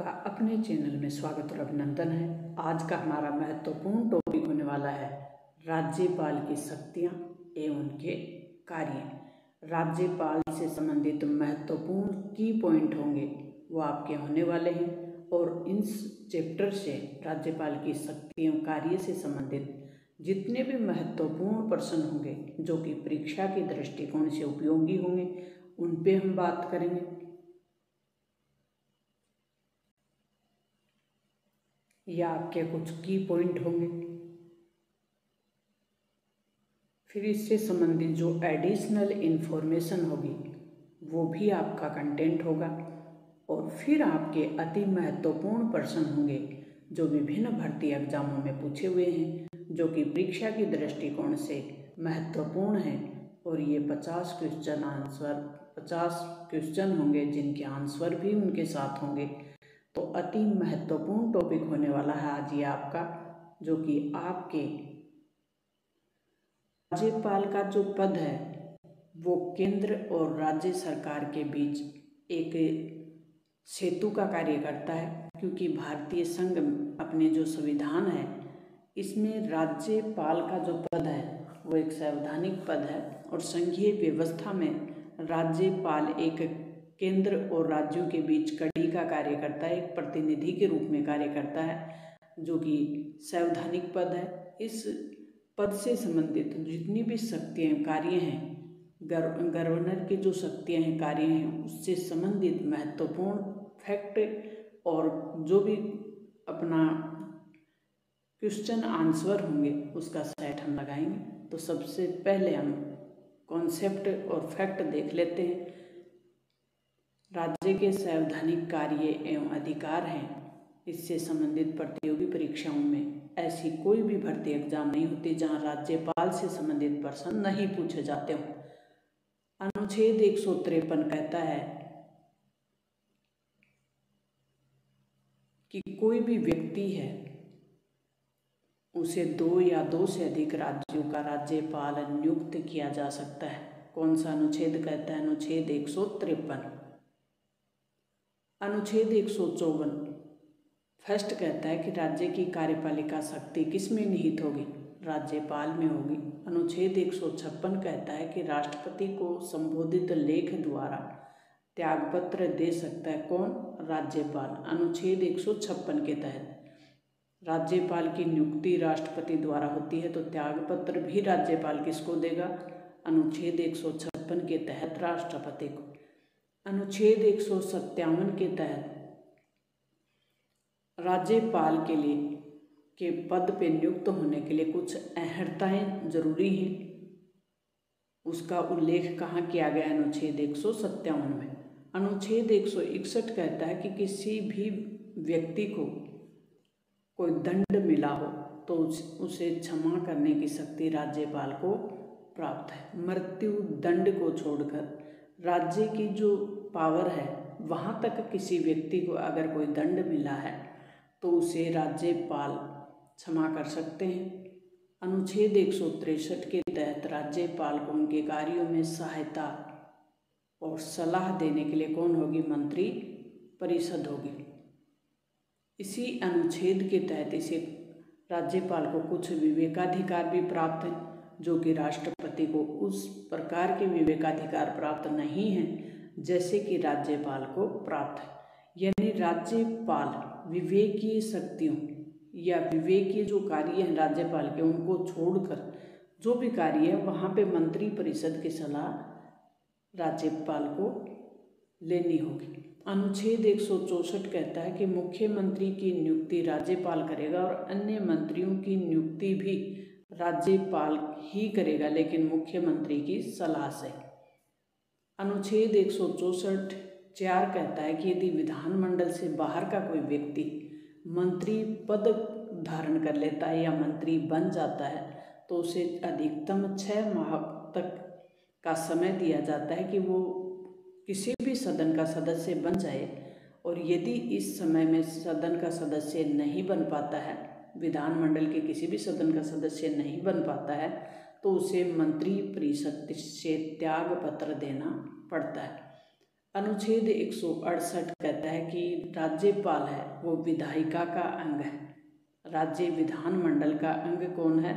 आपका अपने चैनल में स्वागत और अभिनंदन है। आज का हमारा महत्वपूर्ण टॉपिक होने वाला है राज्यपाल की शक्तियाँ एवं उनके कार्य। राज्यपाल से संबंधित महत्वपूर्ण की पॉइंट होंगे वो आपके होने वाले हैं और इस चैप्टर से राज्यपाल की शक्तियों कार्य से संबंधित जितने भी महत्वपूर्ण प्रश्न होंगे जो कि परीक्षा के दृष्टिकोण से उपयोगी होंगे उन पे हम बात करेंगे। या आपके कुछ की पॉइंट होंगे, फिर इससे संबंधित जो एडिशनल इन्फॉर्मेशन होगी वो भी आपका कंटेंट होगा और फिर आपके अति महत्वपूर्ण प्रश्न होंगे जो विभिन्न भर्ती एग्जामों में पूछे हुए हैं जो कि परीक्षा की दृष्टिकोण से महत्वपूर्ण हैं और ये 50 क्वेश्चन होंगे जिनके आंसर भी उनके साथ होंगे। तो अति महत्वपूर्ण टॉपिक होने वाला है आज ये आपका, जो कि आपके राज्यपाल का जो पद है वो केंद्र और राज्य सरकार के बीच एक सेतु का कार्य करता है, क्योंकि भारतीय संघ अपने जो संविधान है इसमें राज्यपाल का जो पद है वो एक संवैधानिक पद है और संघीय व्यवस्था में राज्यपाल एक केंद्र और राज्यों के बीच कड़ी का कार्य करता है, एक प्रतिनिधि के रूप में कार्य करता है जो कि संवैधानिक पद है। इस पद से संबंधित जितनी भी शक्तियाँ कार्य हैं, गवर्नर की जो शक्तियाँ हैं कार्य हैं उससे संबंधित महत्वपूर्ण फैक्ट और जो भी अपना क्वेश्चन आंसर होंगे उसका सेट हम लगाएंगे। तो सबसे पहले हम कॉन्सेप्ट और फैक्ट देख लेते हैं। राज्य के संवैधानिक कार्य एवं अधिकार हैं, इससे संबंधित प्रतियोगी परीक्षाओं में ऐसी कोई भी भर्ती एग्जाम नहीं होती जहां राज्यपाल से संबंधित प्रश्न नहीं पूछे जाते हों। अनुच्छेद 153 कहता है कि कोई भी व्यक्ति है उसे 2 या 2 से अधिक राज्यों का राज्यपाल नियुक्त किया जा सकता है। कौन सा अनुच्छेद कहता है? अनुच्छेद 153। अनुच्छेद 154 फर्स्ट कहता है कि राज्य की कार्यपालिका शक्ति किस में निहित होगी? राज्यपाल में होगी। अनुच्छेद 156 कहता है कि राष्ट्रपति को संबोधित लेख द्वारा त्यागपत्र दे सकता है कौन? राज्यपाल। अनुच्छेद 156 के तहत राज्यपाल की नियुक्ति राष्ट्रपति द्वारा होती है, तो त्यागपत्र भी राज्यपाल किसको देगा? अनुच्छेद 156 के तहत राष्ट्रपति को। अनुच्छेद 157 के तहत राज्यपाल के लिए के पद पे नियुक्त होने के लिए कुछ अर्हताएं जरूरी हैं, उसका उल्लेख कहाँ किया गया? अनुच्छेद 157 में। अनुच्छेद 161 कहता है कि किसी भी व्यक्ति को कोई दंड मिला हो तो उसे क्षमा करने की शक्ति राज्यपाल को प्राप्त है। मृत्यु दंड को छोड़कर राज्य की जो पावर है वहाँ तक किसी व्यक्ति को अगर कोई दंड मिला है तो उसे राज्यपाल क्षमा कर सकते हैं। अनुच्छेद 163 के तहत राज्यपाल को उनके कार्यों में सहायता और सलाह देने के लिए कौन होगी? मंत्री परिषद होगी। इसी अनुच्छेद के तहत इसे राज्यपाल को कुछ विवेकाधिकार भी प्राप्त हैं जो कि राष्ट्रपति को उस प्रकार के विवेकाधिकार प्राप्त नहीं हैं जैसे कि राज्यपाल को प्राप्त है। यानी राज्यपाल विवेकीय शक्तियों या विवेकीय जो कार्य हैं राज्यपाल के उनको छोड़कर जो भी कार्य है वहाँ पे मंत्री परिषद की सलाह राज्यपाल को लेनी होगी। अनुच्छेद 164 कहता है कि मुख्यमंत्री की नियुक्ति राज्यपाल करेगा और अन्य मंत्रियों की नियुक्ति भी राज्यपाल ही करेगा, लेकिन मुख्यमंत्री की सलाह से। अनुच्छेद 164(4) कहता है कि यदि विधानमंडल से बाहर का कोई व्यक्ति मंत्री पद धारण कर लेता है या मंत्री बन जाता है तो उसे अधिकतम 6 माह तक का समय दिया जाता है कि वो किसी भी सदन का सदस्य बन जाए, और यदि इस समय में सदन का सदस्य नहीं बन पाता है, विधानमंडल के किसी भी सदन का सदस्य नहीं बन पाता है तो उसे मंत्री परिषद से त्याग पत्र देना पड़ता है। अनुच्छेद 168 कहता है कि राज्यपाल है वो विधायिका का अंग है। राज्य विधानमंडल का अंग कौन है?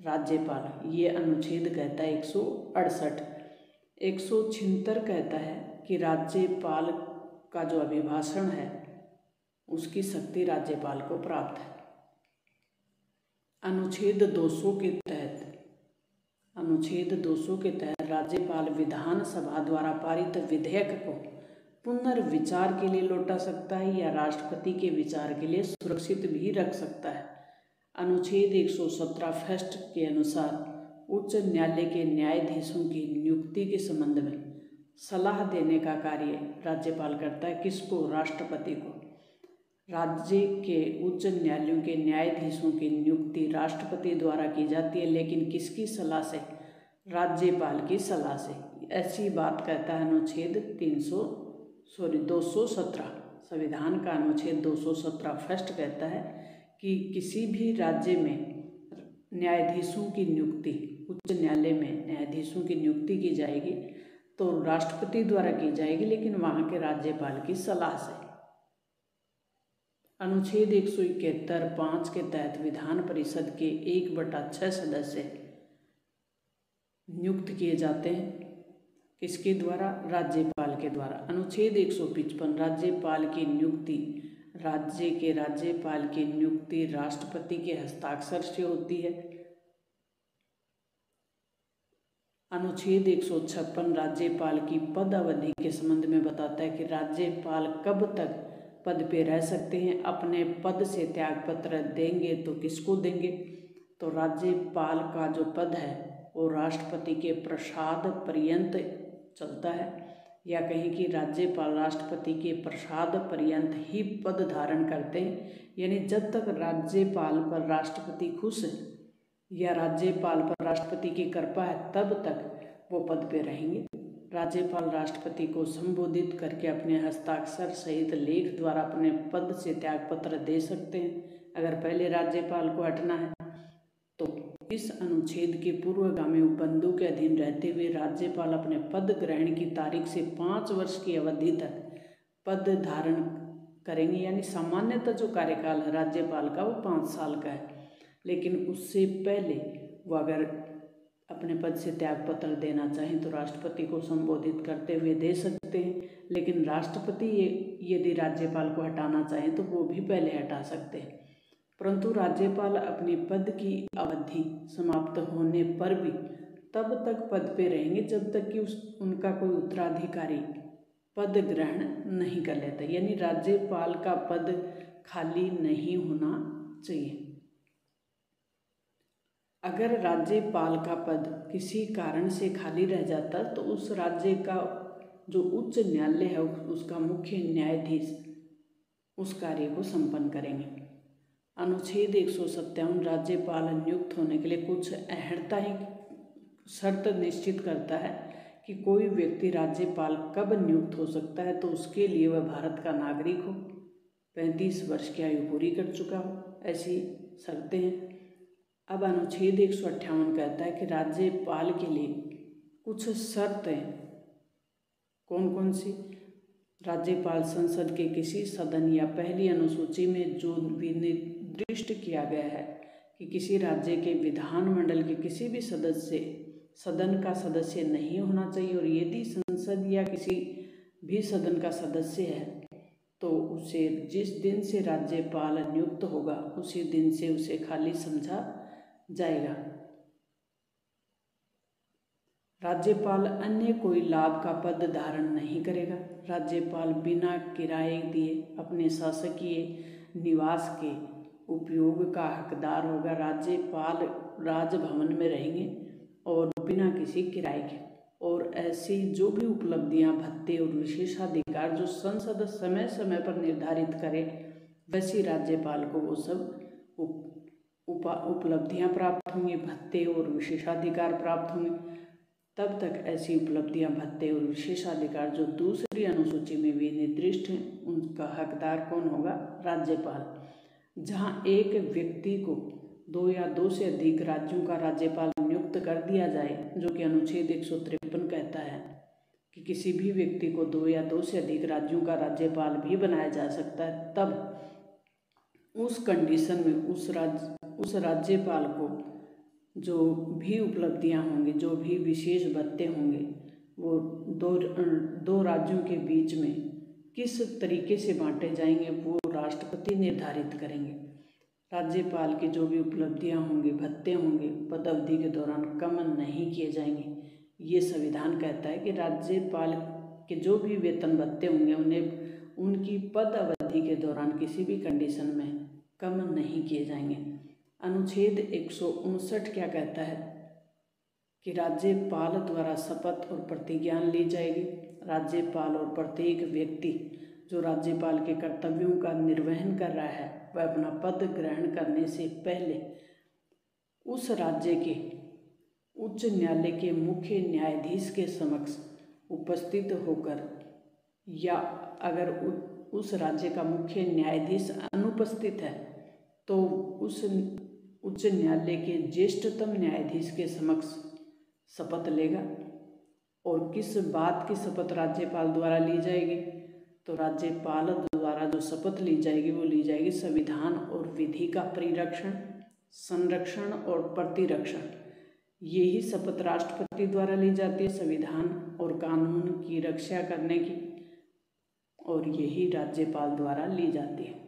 राज्यपाल। ये अनुच्छेद कहता है 168। 176 कहता है कि राज्यपाल का जो अभिभाषण है उसकी शक्ति राज्यपाल को प्राप्त है। अनुच्छेद 200 के तहत राज्यपाल विधानसभा द्वारा पारित विधेयक को पुनर्विचार के लिए लौटा सकता है या राष्ट्रपति के विचार के लिए सुरक्षित भी रख सकता है। अनुच्छेद 117 फर्स्ट के अनुसार उच्च न्यायालय के न्यायाधीशों की नियुक्ति के संबंध में सलाह देने का कार्य राज्यपाल करता है। किसको? राष्ट्रपति को। राज्य के उच्च न्यायालयों के न्यायाधीशों की नियुक्ति राष्ट्रपति द्वारा की जाती है, लेकिन किसकी सलाह से? राज्यपाल की सलाह से। ऐसी बात कहता है अनुच्छेद 217। संविधान का अनुच्छेद 217 फर्स्ट कहता है कि किसी भी राज्य में न्यायाधीशों की नियुक्ति, उच्च न्यायालय में न्यायाधीशों की नियुक्ति की जाएगी तो राष्ट्रपति द्वारा की जाएगी, लेकिन वहाँ के राज्यपाल की सलाह से। अनुच्छेद 171 5 के तहत विधान परिषद के 1/6 सदस्य नियुक्त किए जाते हैं। किसके द्वारा? राज्यपाल के द्वारा। अनुच्छेद 155 राज्यपाल की नियुक्ति, राज्य के राज्यपाल की नियुक्ति राष्ट्रपति के हस्ताक्षर से होती है। अनुच्छेद 156 राज्यपाल की पद अवधि के संबंध में बताता है कि राज्यपाल कब तक पद पे रह सकते हैं। अपने पद से त्यागपत्र देंगे तो किसको देंगे? तो राज्यपाल का जो पद है वो राष्ट्रपति के प्रसाद पर्यंत चलता है, या कहीं कि राज्यपाल राष्ट्रपति के प्रसाद पर्यंत ही पद धारण करते हैं, यानी जब तक राज्यपाल पर राष्ट्रपति खुश है या राज्यपाल पर राष्ट्रपति की कृपा है तब तक वो पद पे रहेंगे। राज्यपाल राष्ट्रपति को संबोधित करके अपने हस्ताक्षर सहित लेख द्वारा अपने पद से त्यागपत्र दे सकते हैं अगर पहले राज्यपाल को हटना है तो। इस अनुच्छेद के पूर्वगामी उपबंधों के अधीन रहते हुए राज्यपाल अपने पद ग्रहण की तारीख से 5 वर्ष की अवधि तक पद धारण करेंगे, यानी सामान्यतः जो कार्यकाल है राज्यपाल का वो 5 साल का है, लेकिन उससे पहले वो अगर अपने पद से त्यागपत्र देना चाहें तो राष्ट्रपति को संबोधित करते हुए दे सकते हैं, लेकिन राष्ट्रपति यदि राज्यपाल को हटाना चाहें तो वो भी पहले हटा सकते हैं। परंतु राज्यपाल अपनी पद की अवधि समाप्त होने पर भी तब तक पद पे रहेंगे जब तक कि उनका कोई उत्तराधिकारी पद ग्रहण नहीं कर लेता, यानी राज्यपाल का पद खाली नहीं होना चाहिए। अगर राज्यपाल का पद किसी कारण से खाली रह जाता तो उस राज्य का जो उच्च न्यायालय है उसका मुख्य न्यायाधीश उस कार्य को संपन्न करेंगे। अनुच्छेद 157 राज्यपाल नियुक्त होने के लिए कुछ अहर्ता ही शर्त निश्चित करता है कि कोई व्यक्ति राज्यपाल कब नियुक्त हो सकता है, तो उसके लिए वह भारत का नागरिक हो, 35 वर्ष की आयु पूरी कर चुका हो, ऐसी शर्तें हैं। अब अनुच्छेद 158 कहता है कि राज्यपाल के लिए कुछ शर्तें कौन कौन सी? राज्यपाल संसद के किसी सदन या पहली अनुसूची में जो भी निर्दिष्ट किया गया है कि किसी राज्य के विधानमंडल के किसी भी सदन का सदस्य नहीं होना चाहिए, और यदि संसद या किसी भी सदन का सदस्य है तो उसे जिस दिन से राज्यपाल नियुक्त होगा उसी दिन से उसे खाली समझा जाएगा। राज्यपाल अन्य कोई लाभ का पद धारण नहीं करेगा। राज्यपाल बिना किराए दिए अपने शासकीय निवास के उपयोग का हकदार होगा। राज्यपाल राजभवन में रहेंगे और बिना किसी किराए के, और ऐसी जो भी उपलब्धियां, भत्ते और विशेषाधिकार जो संसद समय समय पर निर्धारित करे वैसी राज्यपाल को वो सब उपलब्धियां प्राप्त होंगी, भत्ते और विशेषाधिकार प्राप्त होंगे। तब तक ऐसी उपलब्धियां, भत्ते और विशेषाधिकार जो दूसरी अनुसूची में भी निर्दिष्ट हैं उनका हकदार कौन होगा? राज्यपाल। जहां एक व्यक्ति को 2 या 2 से अधिक राज्यों का राज्यपाल नियुक्त कर दिया जाए, जो कि अनुच्छेद 153 कहता है कि किसी भी व्यक्ति को 2 या 2 से अधिक राज्यों का राज्यपाल भी बनाया जा सकता है, तब उस कंडीशन में उस राज्यपाल को जो भी उपलब्धियां होंगी, जो भी विशेष भत्ते होंगे, वो दो राज्यों के बीच में किस तरीके से बांटे जाएंगे वो राष्ट्रपति निर्धारित करेंगे। राज्यपाल की जो भी उपलब्धियां होंगी, भत्ते होंगे, पद अवधि के दौरान कम नहीं किए जाएंगे। ये संविधान कहता है कि राज्यपाल के जो भी वेतन भत्ते होंगे उन्हें उनकी पद अवधि के दौरान किसी भी कंडीशन में कम नहीं किए जाएंगे। अनुच्छेद 159 क्या कहता है कि राज्यपाल द्वारा शपथ और प्रतिज्ञा ली जाएगी। राज्यपाल और प्रत्येक व्यक्ति जो राज्यपाल के कर्तव्यों का निर्वहन कर रहा है वह अपना पद ग्रहण करने से पहले उस राज्य के उच्च न्यायालय के मुख्य न्यायाधीश के समक्ष उपस्थित होकर, या अगर उस राज्य का मुख्य न्यायाधीश अनुपस्थित है तो उस उच्च न्यायालय के ज्येष्ठतम न्यायाधीश के समक्ष शपथ लेगा। और किस बात की शपथ राज्यपाल द्वारा ली जाएगी, तो राज्यपाल द्वारा जो शपथ ली जाएगी वो ली जाएगी संविधान और विधि का परिरक्षण, संरक्षण और प्रतिरक्षण। यही शपथ राष्ट्रपति द्वारा ली जाती है संविधान और कानून की रक्षा करने की, और यही राज्यपाल द्वारा ली जाती है।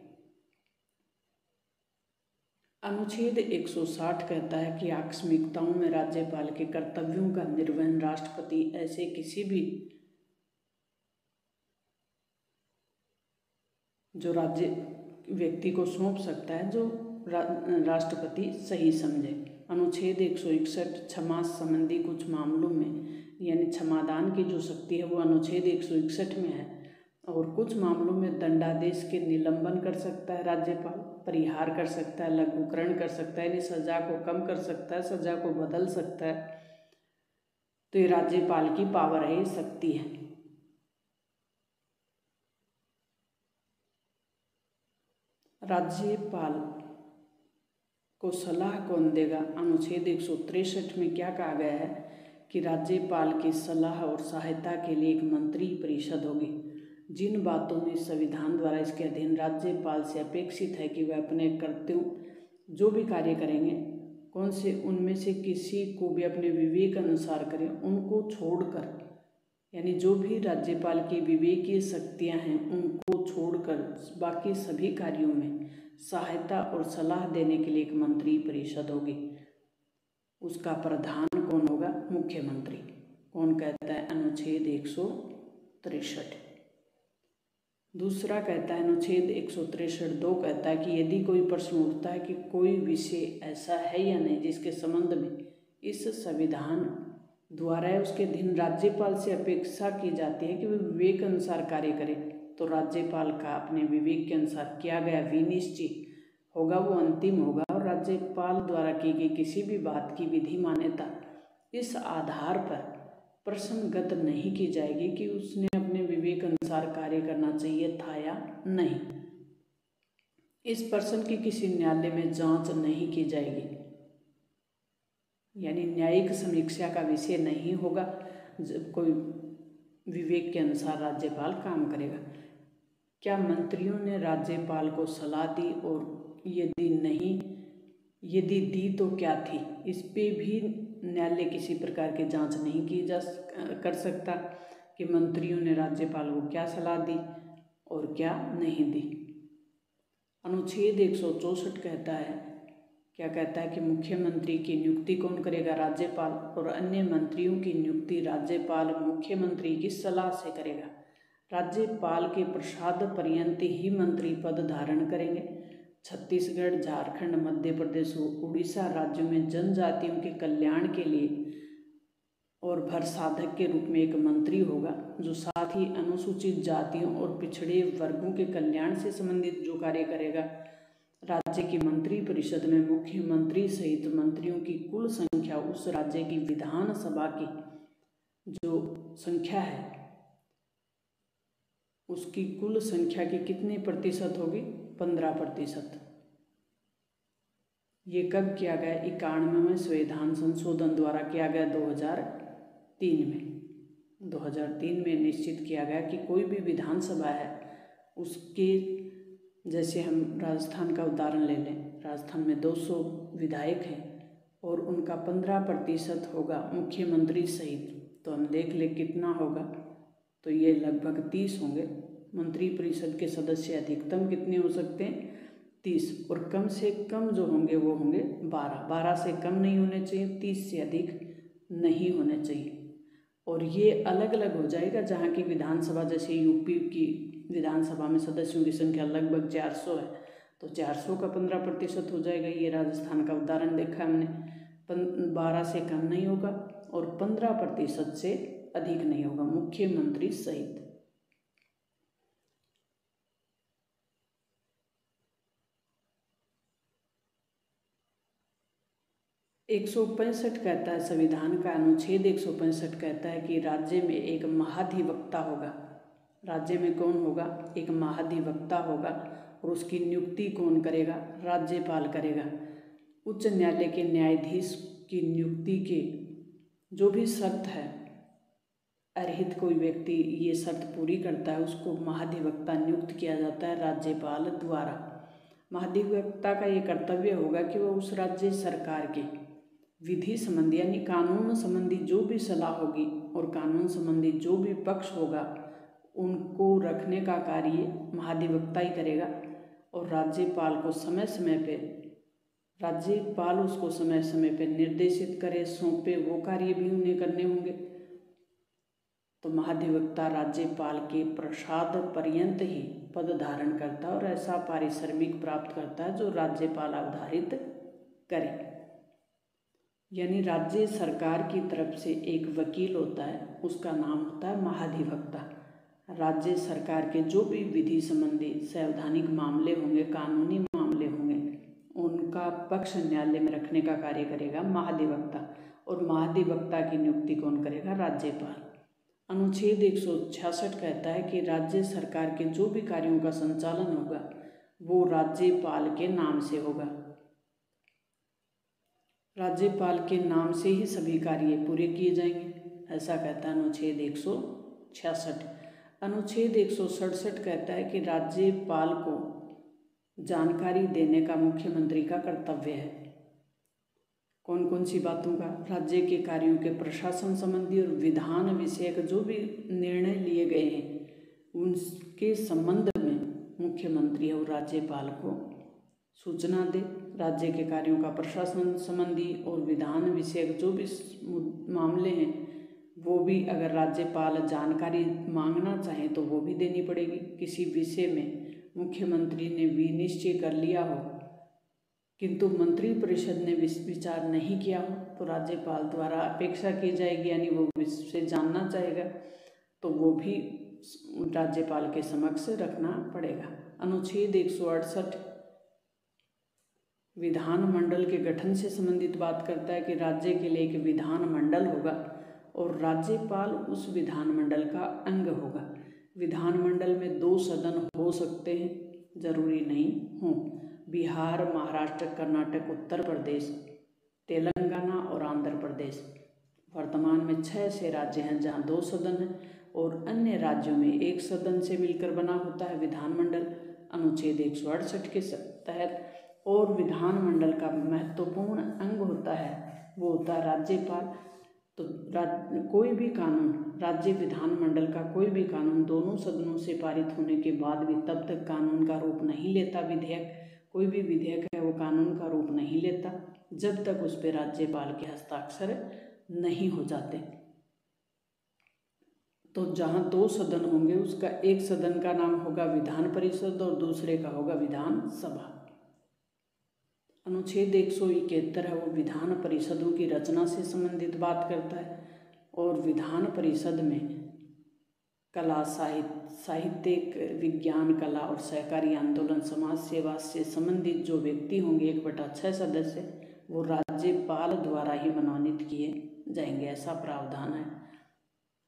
अनुच्छेद 160 कहता है कि आकस्मिकताओं में राज्यपाल के कर्तव्यों का निर्वहन राष्ट्रपति ऐसे किसी भी जो राज्य व्यक्ति को सौंप सकता है जो राष्ट्रपति सही समझे। अनुच्छेद 161 क्षमा संबंधी कुछ मामलों में, यानी क्षमादान की जो शक्ति है वो अनुच्छेद 161 में है, और कुछ मामलों में दंडादेश के निलंबन कर सकता है राज्यपाल, परिहार कर सकता है, लघुकरण कर सकता है, यानी सजा को कम कर सकता है, सजा को बदल सकता है। तो ये राज्यपाल की पावर है, ये शक्ति है। राज्यपाल को सलाह कौन देगा? अनुच्छेद 163 में क्या कहा गया है कि राज्यपाल की सलाह और सहायता के लिए एक मंत्री परिषद होगी। जिन बातों में संविधान द्वारा इसके अधीन राज्यपाल से अपेक्षित है कि वह अपने कर्तव्यों जो भी कार्य करेंगे, कौन से उनमें से किसी को भी अपने विवेक अनुसार करें, उनको छोड़कर, यानी जो भी राज्यपाल की विवेकीय शक्तियां हैं उनको छोड़कर बाकी सभी कार्यों में सहायता और सलाह देने के लिए एक मंत्री परिषद होगी। उसका प्रधान कौन होगा? मुख्यमंत्री। कौन कहता है? अनुच्छेद 163। दूसरा कहता है अनुच्छेद 163(2) कहता है कि यदि कोई प्रश्न उठता है कि कोई विषय ऐसा है या नहीं जिसके संबंध में इस संविधान द्वारा उसके अधीन राज्यपाल से अपेक्षा की जाती है कि वह विवेक अनुसार कार्य करे, तो राज्यपाल का अपने विवेक के अनुसार किया गया विनिश्चय होगा वो अंतिम होगा, और राज्यपाल द्वारा की गई किसी भी बात की विधि मान्यता इस आधार पर प्रश्नगत नहीं की जाएगी कि उसने अपने विवेक अनुसार कार्य करना चाहिए था या नहीं। इस प्रश्न की किसी न्यायालय में जांच नहीं की जाएगी, यानी न्यायिक समीक्षा का विषय नहीं होगा। जब कोई विवेक के अनुसार राज्यपाल काम करेगा। क्या मंत्रियों ने राज्यपाल को सलाह दी, और यदि नहीं, यदि दी तो क्या थी? इस पे भी न्यायालय किसी प्रकार की जांच नहीं की कर सकता कि मंत्रियों ने राज्यपाल को क्या सलाह दी और क्या नहीं दी। अनुच्छेद 164 कहता है, क्या कहता है कि मुख्यमंत्री की नियुक्ति कौन करेगा? राज्यपाल। और अन्य मंत्रियों की नियुक्ति राज्यपाल मुख्यमंत्री की सलाह से करेगा। राज्यपाल के प्रसाद पर्यंत ही मंत्री पद धारण करेंगे। छत्तीसगढ़, झारखंड, मध्य प्रदेश और उड़ीसा राज्यों में जनजातियों के कल्याण के लिए और भरसाधक के रूप में एक मंत्री होगा, जो साथ ही अनुसूचित जातियों और पिछड़े वर्गों के कल्याण से संबंधित जो कार्य करेगा। राज्य की मंत्री परिषद में मुख्यमंत्री सहित मंत्रियों की कुल संख्या उस राज्य की विधानसभा की जो संख्या है उसकी कुल संख्या की कितने प्रतिशत होगी? 15%। ये कब किया गया? 91वें संविधान संशोधन द्वारा किया गया 2003 में। 2003 में निश्चित किया गया कि कोई भी विधानसभा है उसके, जैसे हम राजस्थान का उदाहरण ले लें, राजस्थान में 200 विधायक हैं और उनका 15% होगा मुख्यमंत्री सहित, तो हम देख ले कितना होगा, तो ये लगभग 30 होंगे। मंत्री परिषद के सदस्य अधिकतम कितने हो सकते हैं? 30, और कम से कम जो होंगे वो होंगे 12 से कम नहीं होने चाहिए, 30 से अधिक नहीं होने चाहिए। और ये अलग अलग हो जाएगा जहाँ की विधानसभा, जैसे यूपी की विधानसभा में सदस्यों की संख्या लगभग 400 है, तो 400 का 15% हो जाएगा। ये राजस्थान का उदाहरण देखा हमने, 12 से कम नहीं होगा और 15% से अधिक नहीं होगा मुख्यमंत्री सहित। 165 कहता है, संविधान का अनुच्छेद 165 कहता है कि राज्य में एक महाधिवक्ता होगा। राज्य में कौन होगा? एक महाधिवक्ता होगा, और उसकी नियुक्ति कौन करेगा? राज्यपाल करेगा। उच्च न्यायालय के न्यायाधीश की नियुक्ति के जो भी शर्त है, अर्हित कोई व्यक्ति ये शर्त पूरी करता है, उसको महाधिवक्ता नियुक्त किया जाता है राज्यपाल द्वारा। महाधिवक्ता का ये कर्तव्य होगा कि वह उस राज्य सरकार के विधि संबंधी यानी कानून संबंधी जो भी सलाह होगी और कानून संबंधी जो भी पक्ष होगा उनको रखने का कार्य महाधिवक्ता ही करेगा। और राज्यपाल को समय समय पे राज्यपाल उसको समय समय पे निर्देशित करे, सौंपे, वो कार्य भी उन्हें करने होंगे। तो महाधिवक्ता राज्यपाल के प्रसाद पर्यंत ही पद धारण करता है और ऐसा पारिश्रमिक प्राप्त करता है जो राज्यपाल आधारित करे। यानी राज्य सरकार की तरफ से एक वकील होता है, उसका नाम होता है महाधिवक्ता। राज्य सरकार के जो भी विधि संबंधी संवैधानिक मामले होंगे, कानूनी मामले होंगे, उनका पक्ष न्यायालय में रखने का कार्य करेगा महाधिवक्ता। और महाधिवक्ता की नियुक्ति कौन करेगा? राज्यपाल। अनुच्छेद 166 कहता है कि राज्य सरकार के जो भी कार्यों का संचालन होगा वो राज्यपाल के नाम से होगा। राज्यपाल के नाम से ही सभी कार्य पूरे किए जाएंगे, ऐसा कहता है अनुच्छेद 166। अनुच्छेद 167 कहता है कि राज्यपाल को जानकारी देने का मुख्यमंत्री का कर्तव्य है। कौन कौन सी बातों का? राज्य के कार्यों के प्रशासन संबंधी और विधान विषयक जो भी निर्णय लिए गए हैं उनके संबंध में मुख्यमंत्री और राज्यपाल को सूचना दे। राज्य के कार्यों का प्रशासन संबंधी और विधान विषयक जो भी मामले हैं वो भी अगर राज्यपाल जानकारी मांगना चाहें तो वो भी देनी पड़ेगी। किसी विषय में मुख्यमंत्री ने विनिश्चय कर लिया हो किंतु मंत्रिपरिषद ने विचार नहीं किया हो तो राज्यपाल द्वारा अपेक्षा की जाएगी, यानी वो विषय जानना चाहेगा तो वो भी राज्यपाल के समक्ष रखना पड़ेगा। अनुच्छेद 168 विधानमंडल के गठन से संबंधित बात करता है कि राज्य के लिए एक विधानमंडल होगा और राज्यपाल उस विधानमंडल का अंग होगा। विधानमंडल में 2 सदन हो सकते हैं, जरूरी नहीं हो। बिहार, महाराष्ट्र, कर्नाटक, उत्तर प्रदेश, तेलंगाना और आंध्र प्रदेश। वर्तमान में 6 ऐसे राज्य हैं जहां 2 सदन हैं और अन्य राज्यों में 1 सदन से मिलकर बना होता है विधानमंडल अनुच्छेद 168 के तहत। और विधानमंडल का महत्वपूर्ण अंग होता है वो होता है राज्यपाल। तो कोई भी कानून, राज्य विधानमंडल का कोई भी कानून दोनों सदनों से पारित होने के बाद भी तब तक कानून का रूप नहीं लेता। विधेयक, कोई भी विधेयक है वो कानून का रूप नहीं लेता जब तक उस पर राज्यपाल के हस्ताक्षर नहीं हो जाते। तो जहाँ 2 सदन होंगे उसका एक सदन का नाम होगा विधान परिषद और दूसरे का होगा विधानसभा। अनुच्छेद 171 है वो विधान परिषदों की रचना से संबंधित बात करता है और विधान परिषद में कला, साहित्यिक, विज्ञान, कला और सहकारी आंदोलन, समाज सेवा से संबंधित जो व्यक्ति होंगे 1/6 सदस्य वो राज्यपाल द्वारा ही मनोनीत किए जाएंगे, ऐसा प्रावधान है।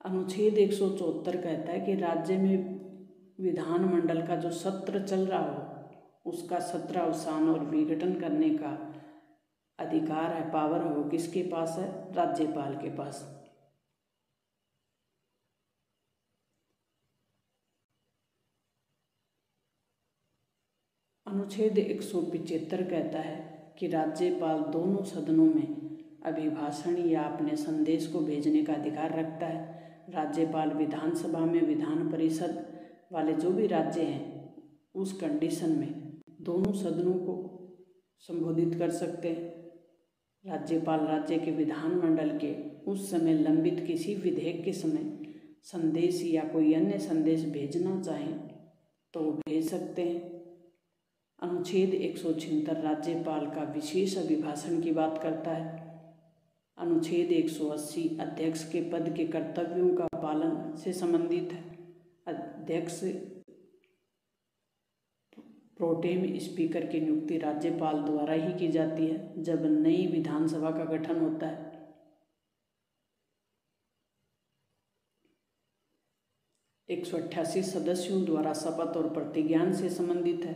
अनुच्छेद 174 कहता है कि राज्य में विधानमंडल का जो सत्र चल रहा हो उसका सत्रावसान और विघटन करने का अधिकार है, पावर है, वो किसके पास है? राज्यपाल के पास। अनुच्छेद 175 कहता है कि राज्यपाल दोनों सदनों में अभिभाषण या अपने संदेश को भेजने का अधिकार रखता है। राज्यपाल विधानसभा में विधान परिषद वाले जो भी राज्य हैं उस कंडीशन में दोनों सदनों को संबोधित कर सकते हैं। राज्यपाल राज्य के विधानमंडल के उस समय लंबित किसी विधेयक के समय संदेश या कोई अन्य संदेश भेजना चाहें तो वो भेज सकते हैं। अनुच्छेद 176 राज्यपाल का विशेष अभिभाषण की बात करता है। अनुच्छेद 180 अध्यक्ष के पद के कर्तव्यों का पालन से संबंधित है। अध्यक्ष प्रोटेम स्पीकर की नियुक्ति राज्यपाल द्वारा ही की जाती है जब नई विधानसभा का गठन होता है। एक 188 सदस्यों द्वारा शपथ और प्रतिज्ञान से संबंधित है।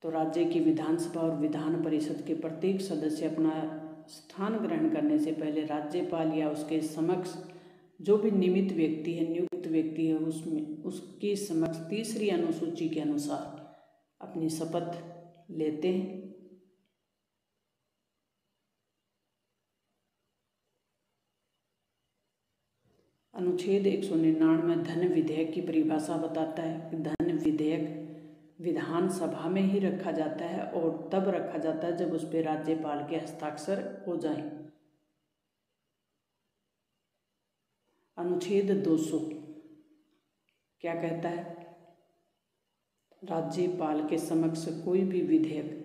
तो राज्य की विधानसभा और विधान परिषद के प्रत्येक सदस्य अपना स्थान ग्रहण करने से पहले राज्यपाल या उसके समक्ष जो भी नियमित व्यक्ति है, नियुक्त व्यक्ति है, उसके समक्ष तीसरी अनुसूची के अनुसार अपनी शपथ लेते हैं। अनुच्छेद 199 धन विधेयक की परिभाषा बताता है कि धन विधेयक विधानसभा में ही रखा जाता है और तब रखा जाता है जब उस पर राज्यपाल के हस्ताक्षर हो जाएं। अनुच्छेद 200 क्या कहता है? राज्यपाल के समक्ष कोई भी विधेयक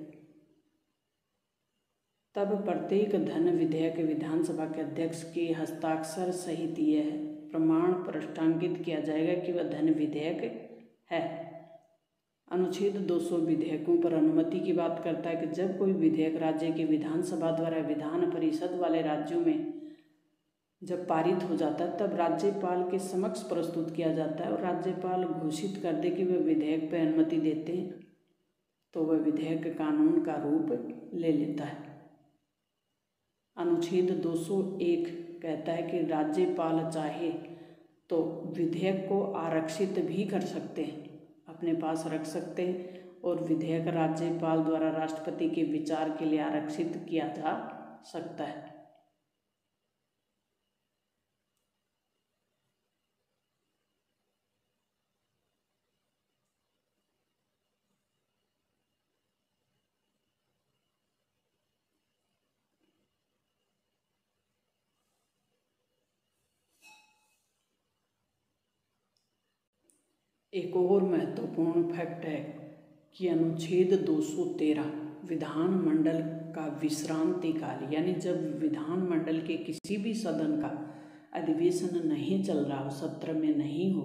तब प्रत्येक धन विधेयक विधानसभा के अध्यक्ष के हस्ताक्षर सहित यह प्रमाण प्रष्टांकित किया जाएगा कि वह धन विधेयक है। अनुच्छेद 200 विधेयकों पर अनुमति की बात करता है कि जब कोई विधेयक राज्य की विधानसभा द्वारा विधान परिषद वाले राज्यों में जब पारित हो जाता है तब राज्यपाल के समक्ष प्रस्तुत किया जाता है और राज्यपाल घोषित कर दे कि वह विधेयक पर अनुमति देते हैं तो वह विधेयक कानून का रूप ले लेता है। अनुच्छेद 201 कहता है कि राज्यपाल चाहे तो विधेयक को आरक्षित भी कर सकते हैं, अपने पास रख सकते हैं और विधेयक राज्यपाल द्वारा राष्ट्रपति के विचार के लिए आरक्षित किया जा सकता है। एक और महत्वपूर्ण फैक्ट है कि अनुच्छेद 213 विधानमंडल का विश्रांति काल यानी जब विधानमंडल के किसी भी सदन का अधिवेशन नहीं चल रहा हो, सत्र में नहीं हो,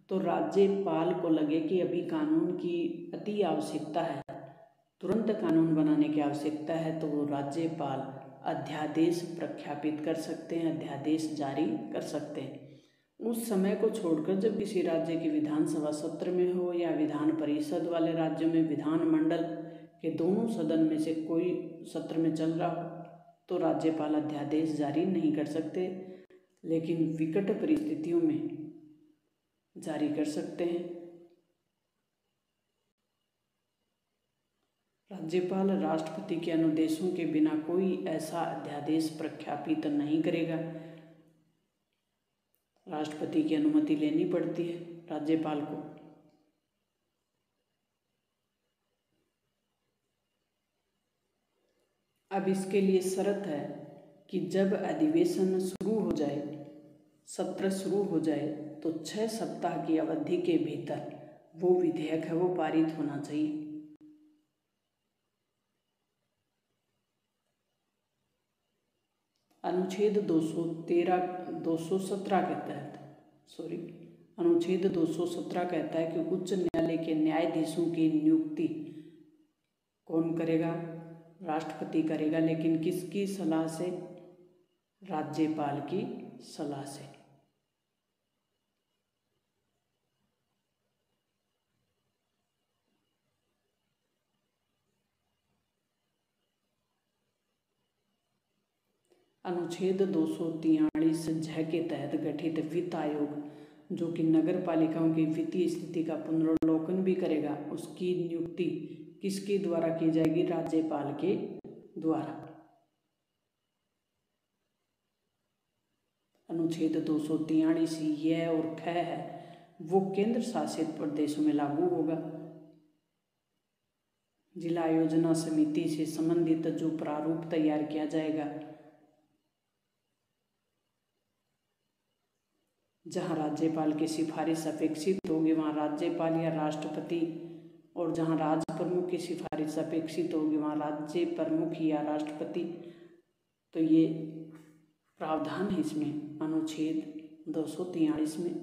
तो राज्यपाल को लगे कि अभी कानून की अति आवश्यकता है, तुरंत कानून बनाने की आवश्यकता है, तो वो राज्यपाल अध्यादेश प्रख्यापित कर सकते हैं, अध्यादेश जारी कर सकते हैं। उस समय को छोड़कर जब किसी राज्य की विधानसभा सत्र में हो या विधान परिषद वाले राज्यों में विधानमंडल के दोनों सदन में से कोई सत्र में चल रहा हो तो राज्यपाल अध्यादेश जारी नहीं कर सकते, लेकिन विकट परिस्थितियों में जारी कर सकते हैं। राज्यपाल राष्ट्रपति के अनुदेशों के बिना कोई ऐसा अध्यादेश प्रख्यापित नहीं करेगा, राष्ट्रपति की अनुमति लेनी पड़ती है राज्यपाल को। अब इसके लिए शर्त है कि जब अधिवेशन शुरू हो जाए, सत्र शुरू हो जाए, तो 6 सप्ताह की अवधि के भीतर वो विधेयक है वो पारित होना चाहिए। अनुच्छेद 217 के तहत अनुच्छेद 217 कहता है कि उच्च न्यायालय के न्यायाधीशों की नियुक्ति कौन करेगा? राष्ट्रपति करेगा, लेकिन किसकी सलाह से? राज्यपाल की सलाह से। अनुच्छेद 243 झ के तहत गठित वित्त आयोग जो कि नगर पालिकाओं की वित्तीय स्थिति का पुनर्वलोकन भी करेगा, उसकी नियुक्ति किसके द्वारा की जाएगी? राज्यपाल के द्वारा। अनुच्छेद 243 यह और ख है वो केंद्र शासित प्रदेशों में लागू होगा। जिला योजना समिति से संबंधित जो प्रारूप तैयार किया जाएगा, जहां राज्यपाल की सिफारिश अपेक्षित होगी वहां राज्यपाल या राष्ट्रपति, और जहां राज्य प्रमुख की सिफारिश अपेक्षित होगी वहां राज्य प्रमुख या राष्ट्रपति। तो ये प्रावधान है इसमें अनुच्छेद 243 में।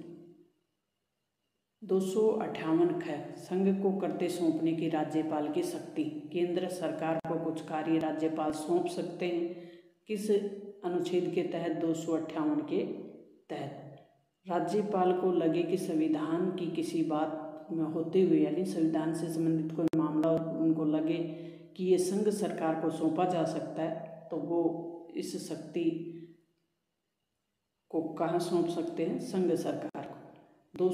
258 ख संघ को कर्तव्य सौंपने की राज्यपाल की शक्ति। केंद्र सरकार को कुछ कार्य राज्यपाल सौंप सकते हैं। किस अनुच्छेद के तहत? 258 के तहत। राज्यपाल को लगे कि संविधान की किसी बात में होते हुए, यानी संविधान से संबंधित कोई मामला उनको लगे कि ये संघ सरकार को सौंपा जा सकता है, तो वो इस शक्ति को कहाँ सौंप सकते हैं? संघ सरकार को।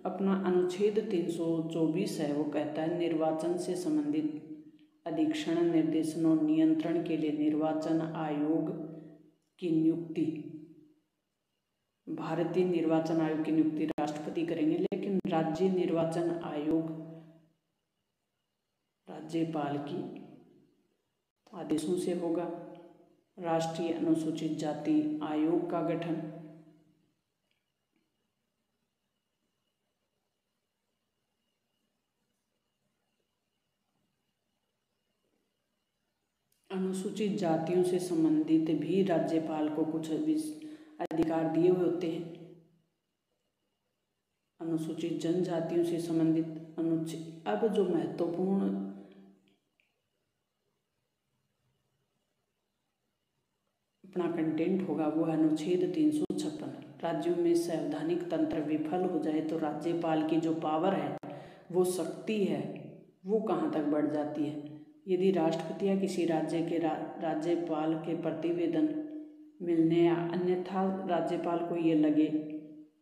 अपना अनुच्छेद 324 है, वो कहता है निर्वाचन से संबंधित अधीक्षण, निर्देशन और नियंत्रण के लिए निर्वाचन आयोग की नियुक्ति। भारतीय निर्वाचन आयोग की नियुक्ति राष्ट्रपति करेंगे, लेकिन राज्य निर्वाचन आयोग राज्यपाल की आदेशों से होगा। राष्ट्रीय अनुसूचित जाति आयोग का गठन। अनुसूचित जातियों से संबंधित भी राज्यपाल को कुछ अधिकार दिए हुए होते हैं। अनुसूचित जनजातियों से संबंधित अनुच्छेद। अब जो महत्वपूर्ण अपना कंटेंट होगा वो है अनुच्छेद 356। राज्यों में संवैधानिक तंत्र विफल हो जाए तो राज्यपाल की जो पावर है, वो शक्ति है, वो कहाँ तक बढ़ जाती है? यदि राष्ट्रपति या किसी राज्य के राज्यपाल के प्रतिवेदन मिलने या अन्यथा राज्यपाल को ये लगे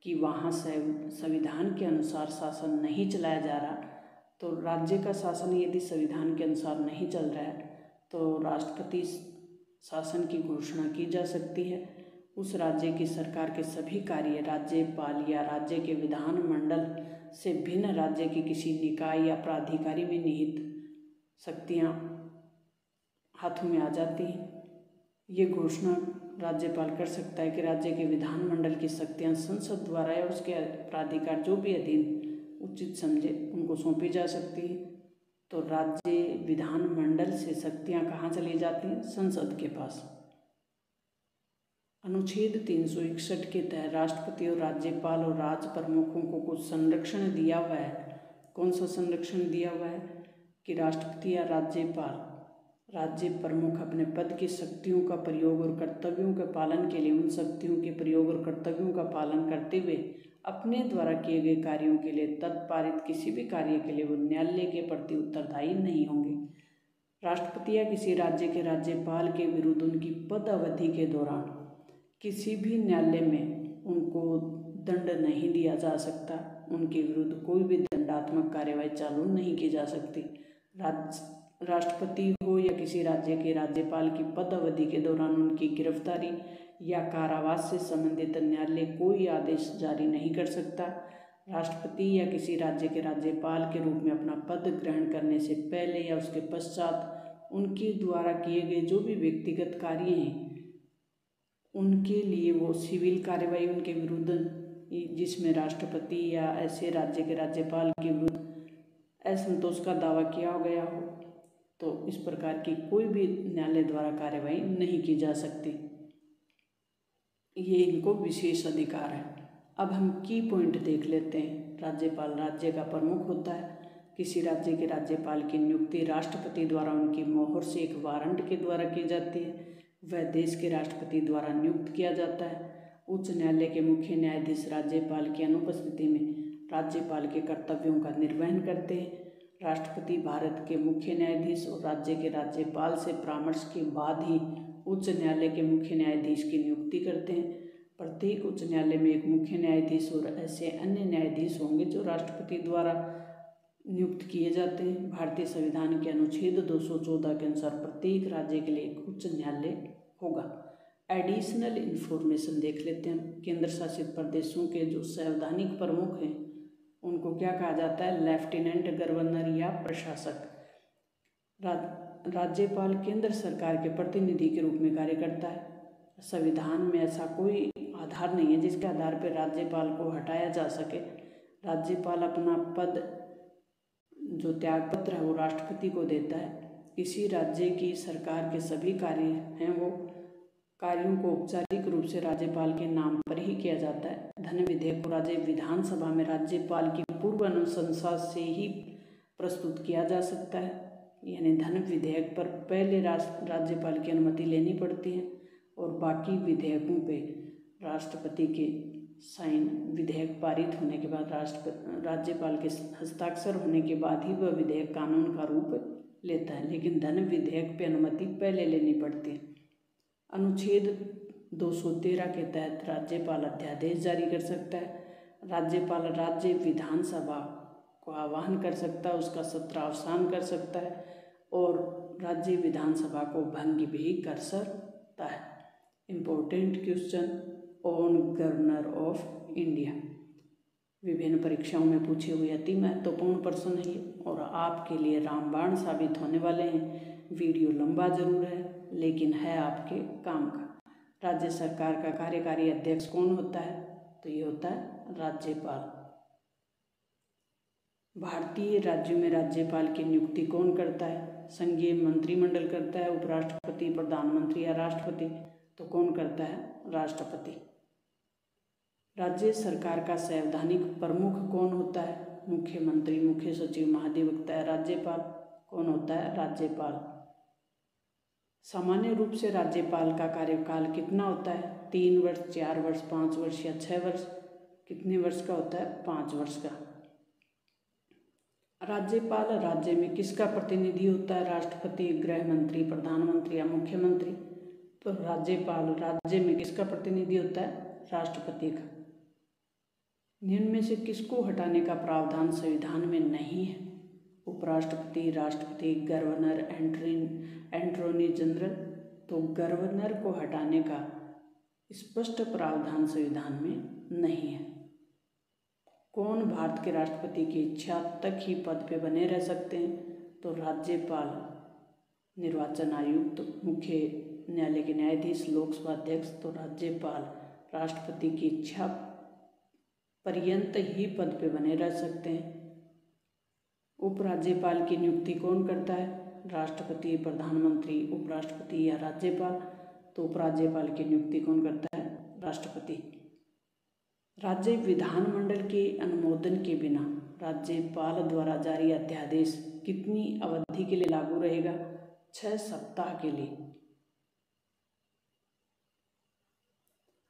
कि वहाँ संविधान के अनुसार शासन नहीं चलाया जा रहा, तो राज्य का शासन यदि संविधान के अनुसार नहीं चल रहा है तो राष्ट्रपति शासन की घोषणा की जा सकती है। उस राज्य की सरकार के सभी कार्य राज्यपाल या राज्य के विधानमंडल से भिन्न राज्य के किसी निकाय या प्राधिकारी में निहित शक्तियाँ हाथों में आ जाती हैं। ये घोषणा राज्यपाल कर सकता है कि राज्य के विधानमंडल की शक्तियाँ संसद द्वारा या उसके प्राधिकार जो भी अधीन उचित समझे उनको सौंपी जा सकती है। तो राज्य विधानमंडल से शक्तियाँ कहाँ चली जाती हैं? संसद के पास। अनुच्छेद 361 के तहत राष्ट्रपति और राज्यपाल और राज्य प्रमुखों को कुछ संरक्षण दिया हुआ है। कौन सा संरक्षण दिया हुआ है? कि राष्ट्रपति या राज्यपाल, राज्य प्रमुख अपने पद की शक्तियों का प्रयोग और कर्तव्यों के पालन के लिए उन शक्तियों के प्रयोग और कर्तव्यों का पालन करते हुए अपने द्वारा किए गए कार्यों के लिए तत्पारित किसी भी कार्य के लिए वो न्यायालय के प्रति उत्तरदायी नहीं होंगे। राष्ट्रपति या किसी राज्य के राज्यपाल के विरुद्ध उनकी पद अवधि के दौरान किसी भी न्यायालय में उनको दंड नहीं दिया जा सकता, उनके विरुद्ध कोई भी दंडात्मक कार्यवाही चालू नहीं की जा सकती। राष्ट्रपति हो या किसी राज्य के राज्यपाल की पद अवधि के दौरान उनकी गिरफ्तारी या कारावास से संबंधित न्यायालय कोई आदेश जारी नहीं कर सकता। राष्ट्रपति या किसी राज्य के राज्यपाल के रूप में अपना पद ग्रहण करने से पहले या उसके पश्चात उनके द्वारा किए गए जो भी व्यक्तिगत कार्य हैं उनके लिए वो सिविल कार्यवाही उनके विरुद्ध, जिसमें राष्ट्रपति या ऐसे राज्य के राज्यपाल के विरुद्ध असंतोष का दावा किया गया हो, तो इस प्रकार की कोई भी न्यायालय द्वारा कार्यवाही नहीं की जा सकती। ये इनको विशेष अधिकार है। अब हम की पॉइंट देख लेते हैं। राज्यपाल राज्य का प्रमुख होता है। किसी राज्य के राज्यपाल की नियुक्ति राष्ट्रपति द्वारा उनकी मोहर से एक वारंट के द्वारा की जाती है। वह देश के राष्ट्रपति द्वारा नियुक्त किया जाता है। उच्च न्यायालय के मुख्य न्यायाधीश राज्यपाल की अनुपस्थिति में राज्यपाल के कर्तव्यों का निर्वहन करते हैं। राष्ट्रपति भारत के मुख्य न्यायाधीश और राज्य के राज्यपाल से परामर्श के बाद ही उच्च न्यायालय के मुख्य न्यायाधीश की नियुक्ति करते हैं। प्रत्येक उच्च न्यायालय में एक मुख्य न्यायाधीश और ऐसे अन्य न्यायाधीश होंगे जो राष्ट्रपति द्वारा नियुक्त किए जाते हैं। भारतीय संविधान के अनुच्छेद 214 के अनुसार प्रत्येक राज्य के लिए एक उच्च न्यायालय होगा। एडिशनल इन्फॉर्मेशन देख लेते हैं। केंद्र शासित प्रदेशों के जो संवैधानिक प्रमुख हैं उनको क्या कहा जाता है? लेफ्टिनेंट गवर्नर या प्रशासक। राज्यपाल केंद्र सरकार के प्रतिनिधि के रूप में कार्य करता है। संविधान में ऐसा कोई आधार नहीं है जिसके आधार पर राज्यपाल को हटाया जा सके। राज्यपाल अपना पद जो त्यागपत्र है वो राष्ट्रपति को देता है। किसी राज्य की सरकार के सभी कार्य हैं वो कार्यों को औपचारिक रूप से राज्यपाल के नाम पर ही किया जाता है। धन विधेयक को राज्य विधानसभा में राज्यपाल की पूर्व अनुशंसा से ही प्रस्तुत किया जा सकता है। यानी धन विधेयक पर पहले राज्यपाल की अनुमति लेनी पड़ती है और बाकी विधेयकों पे राष्ट्रपति के साइन, विधेयक पारित होने के बाद राज्यपाल के हस्ताक्षर होने के बाद ही वह विधेयक कानून का रूप लेता है। लेकिन धन विधेयक पे अनुमति पहले लेनी पड़ती है। अनुच्छेद 213 के तहत राज्यपाल अध्यादेश जारी कर सकता है। राज्यपाल राज्य विधानसभा को आह्वान कर सकता है, उसका सत्र अवसान कर सकता है और राज्य विधानसभा को भंग भी कर सकता है। Important question on governor of India विभिन्न परीक्षाओं में पूछे हुए अति महत्वपूर्ण प्रश्न है और आपके लिए रामबाण साबित होने वाले हैं। वीडियो लंबा जरूर है लेकिन है आपके काम का। राज्य सरकार का कार्यकारी अध्यक्ष कौन होता है? तो ये होता है राज्यपाल। भारतीय राज्यों में राज्यपाल की नियुक्ति कौन करता है? संघीय मंत्रिमंडल करता है। उपराष्ट्रपति, प्रधानमंत्री या राष्ट्रपति? तो कौन करता है? राष्ट्रपति। राज्य सरकार का संवैधानिक प्रमुख कौन होता है? मुख्यमंत्री, मुख्य सचिव, महाधिवक्ता या राज्यपाल? कौन होता है? राज्यपाल। सामान्य रूप से राज्यपाल का कार्यकाल कितना होता है? 3 वर्ष, 4 वर्ष, 5 वर्ष या 6 वर्ष? कितने वर्ष का होता है? 5 वर्ष का। राज्यपाल राज्य में किसका प्रतिनिधि होता है? राष्ट्रपति, गृह मंत्री, प्रधानमंत्री या मुख्यमंत्री? तो राज्यपाल राज्य में किसका प्रतिनिधि होता है? राष्ट्रपति का। निम्न में से किसको हटाने का प्रावधान संविधान में नहीं है? उपराष्ट्रपति, राष्ट्रपति, गवर्नर, एंटर्नी जनरल? तो गवर्नर को हटाने का स्पष्ट प्रावधान संविधान में नहीं है। कौन भारत के राष्ट्रपति की इच्छा तक ही पद पे बने रह सकते हैं? तो राज्यपाल, निर्वाचन आयुक्त, मुख्य न्यायालय के न्यायाधीश, लोकसभा अध्यक्ष। तो राज्यपाल राष्ट्रपति की इच्छा पर्यंत ही पद पे बने रह सकते हैं। उपराज्यपाल की नियुक्ति कौन करता है? राष्ट्रपति, प्रधानमंत्री, उपराष्ट्रपति या राज्यपाल? तो उपराज्यपाल की नियुक्ति कौन करता है? राष्ट्रपति। राज्य विधानमंडल के अनुमोदन के बिना राज्यपाल द्वारा जारी अध्यादेश कितनी अवधि के लिए लागू रहेगा? 6 सप्ताह के लिए।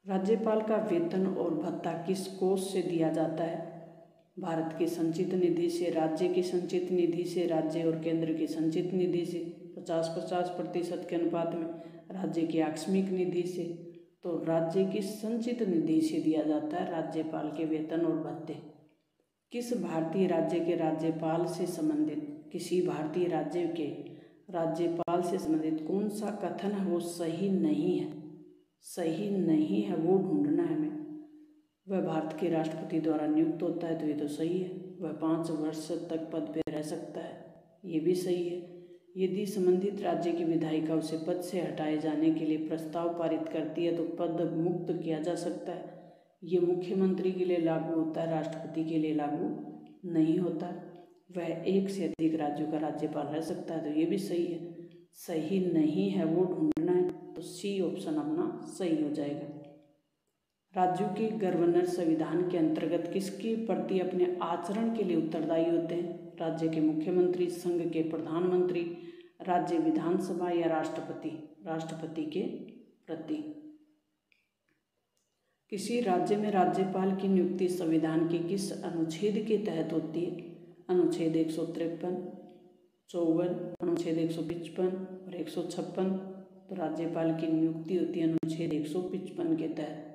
राज्यपाल का वेतन और भत्ता किस कोष से दिया जाता है? भारत की संचित निधि से, राज्य की संचित निधि से, राज्य और केंद्र की संचित निधि से 50-50% के अनुपात में, राज्य की आकस्मिक निधि से। तो राज्य की संचित निधि से दिया जाता है राज्यपाल के वेतन और भत्ते। किस भारतीय राज्य के राज्यपाल से संबंधित, किसी भारतीय राज्य के राज्यपाल से संबंधित कौन सा कथन है वो सही नहीं है? सही नहीं है वो ढूंढना है हमें। वह भारत के राष्ट्रपति द्वारा नियुक्त होता है तो ये तो सही है। वह 5 वर्ष तक पद पर रह सकता है, ये भी सही है। यदि संबंधित राज्य की विधायिका उसे पद से हटाए जाने के लिए प्रस्ताव पारित करती है तो पद मुक्त किया जा सकता है। ये मुख्यमंत्री के लिए लागू होता है, राष्ट्रपति के लिए लागू नहीं होता। वह 1 से अधिक राज्यों का राज्यपाल रह सकता है तो ये भी सही है। सही नहीं है वो ढूंढना है तो सी ऑप्शन अपना सही हो जाएगा। राज्यों के गवर्नर संविधान के अंतर्गत किसके प्रति अपने आचरण के लिए उत्तरदायी होते हैं? राज्य के मुख्यमंत्री, संघ के प्रधानमंत्री, राज्य विधानसभा या राष्ट्रपति? राष्ट्रपति के प्रति। किसी राज्य में राज्यपाल की नियुक्ति संविधान के किस अनुच्छेद के तहत होती है? अनुच्छेद 153, 54, अनुच्छेद 155 और 156। तो राज्यपाल की नियुक्ति होती है अनुच्छेद 155 के तहत।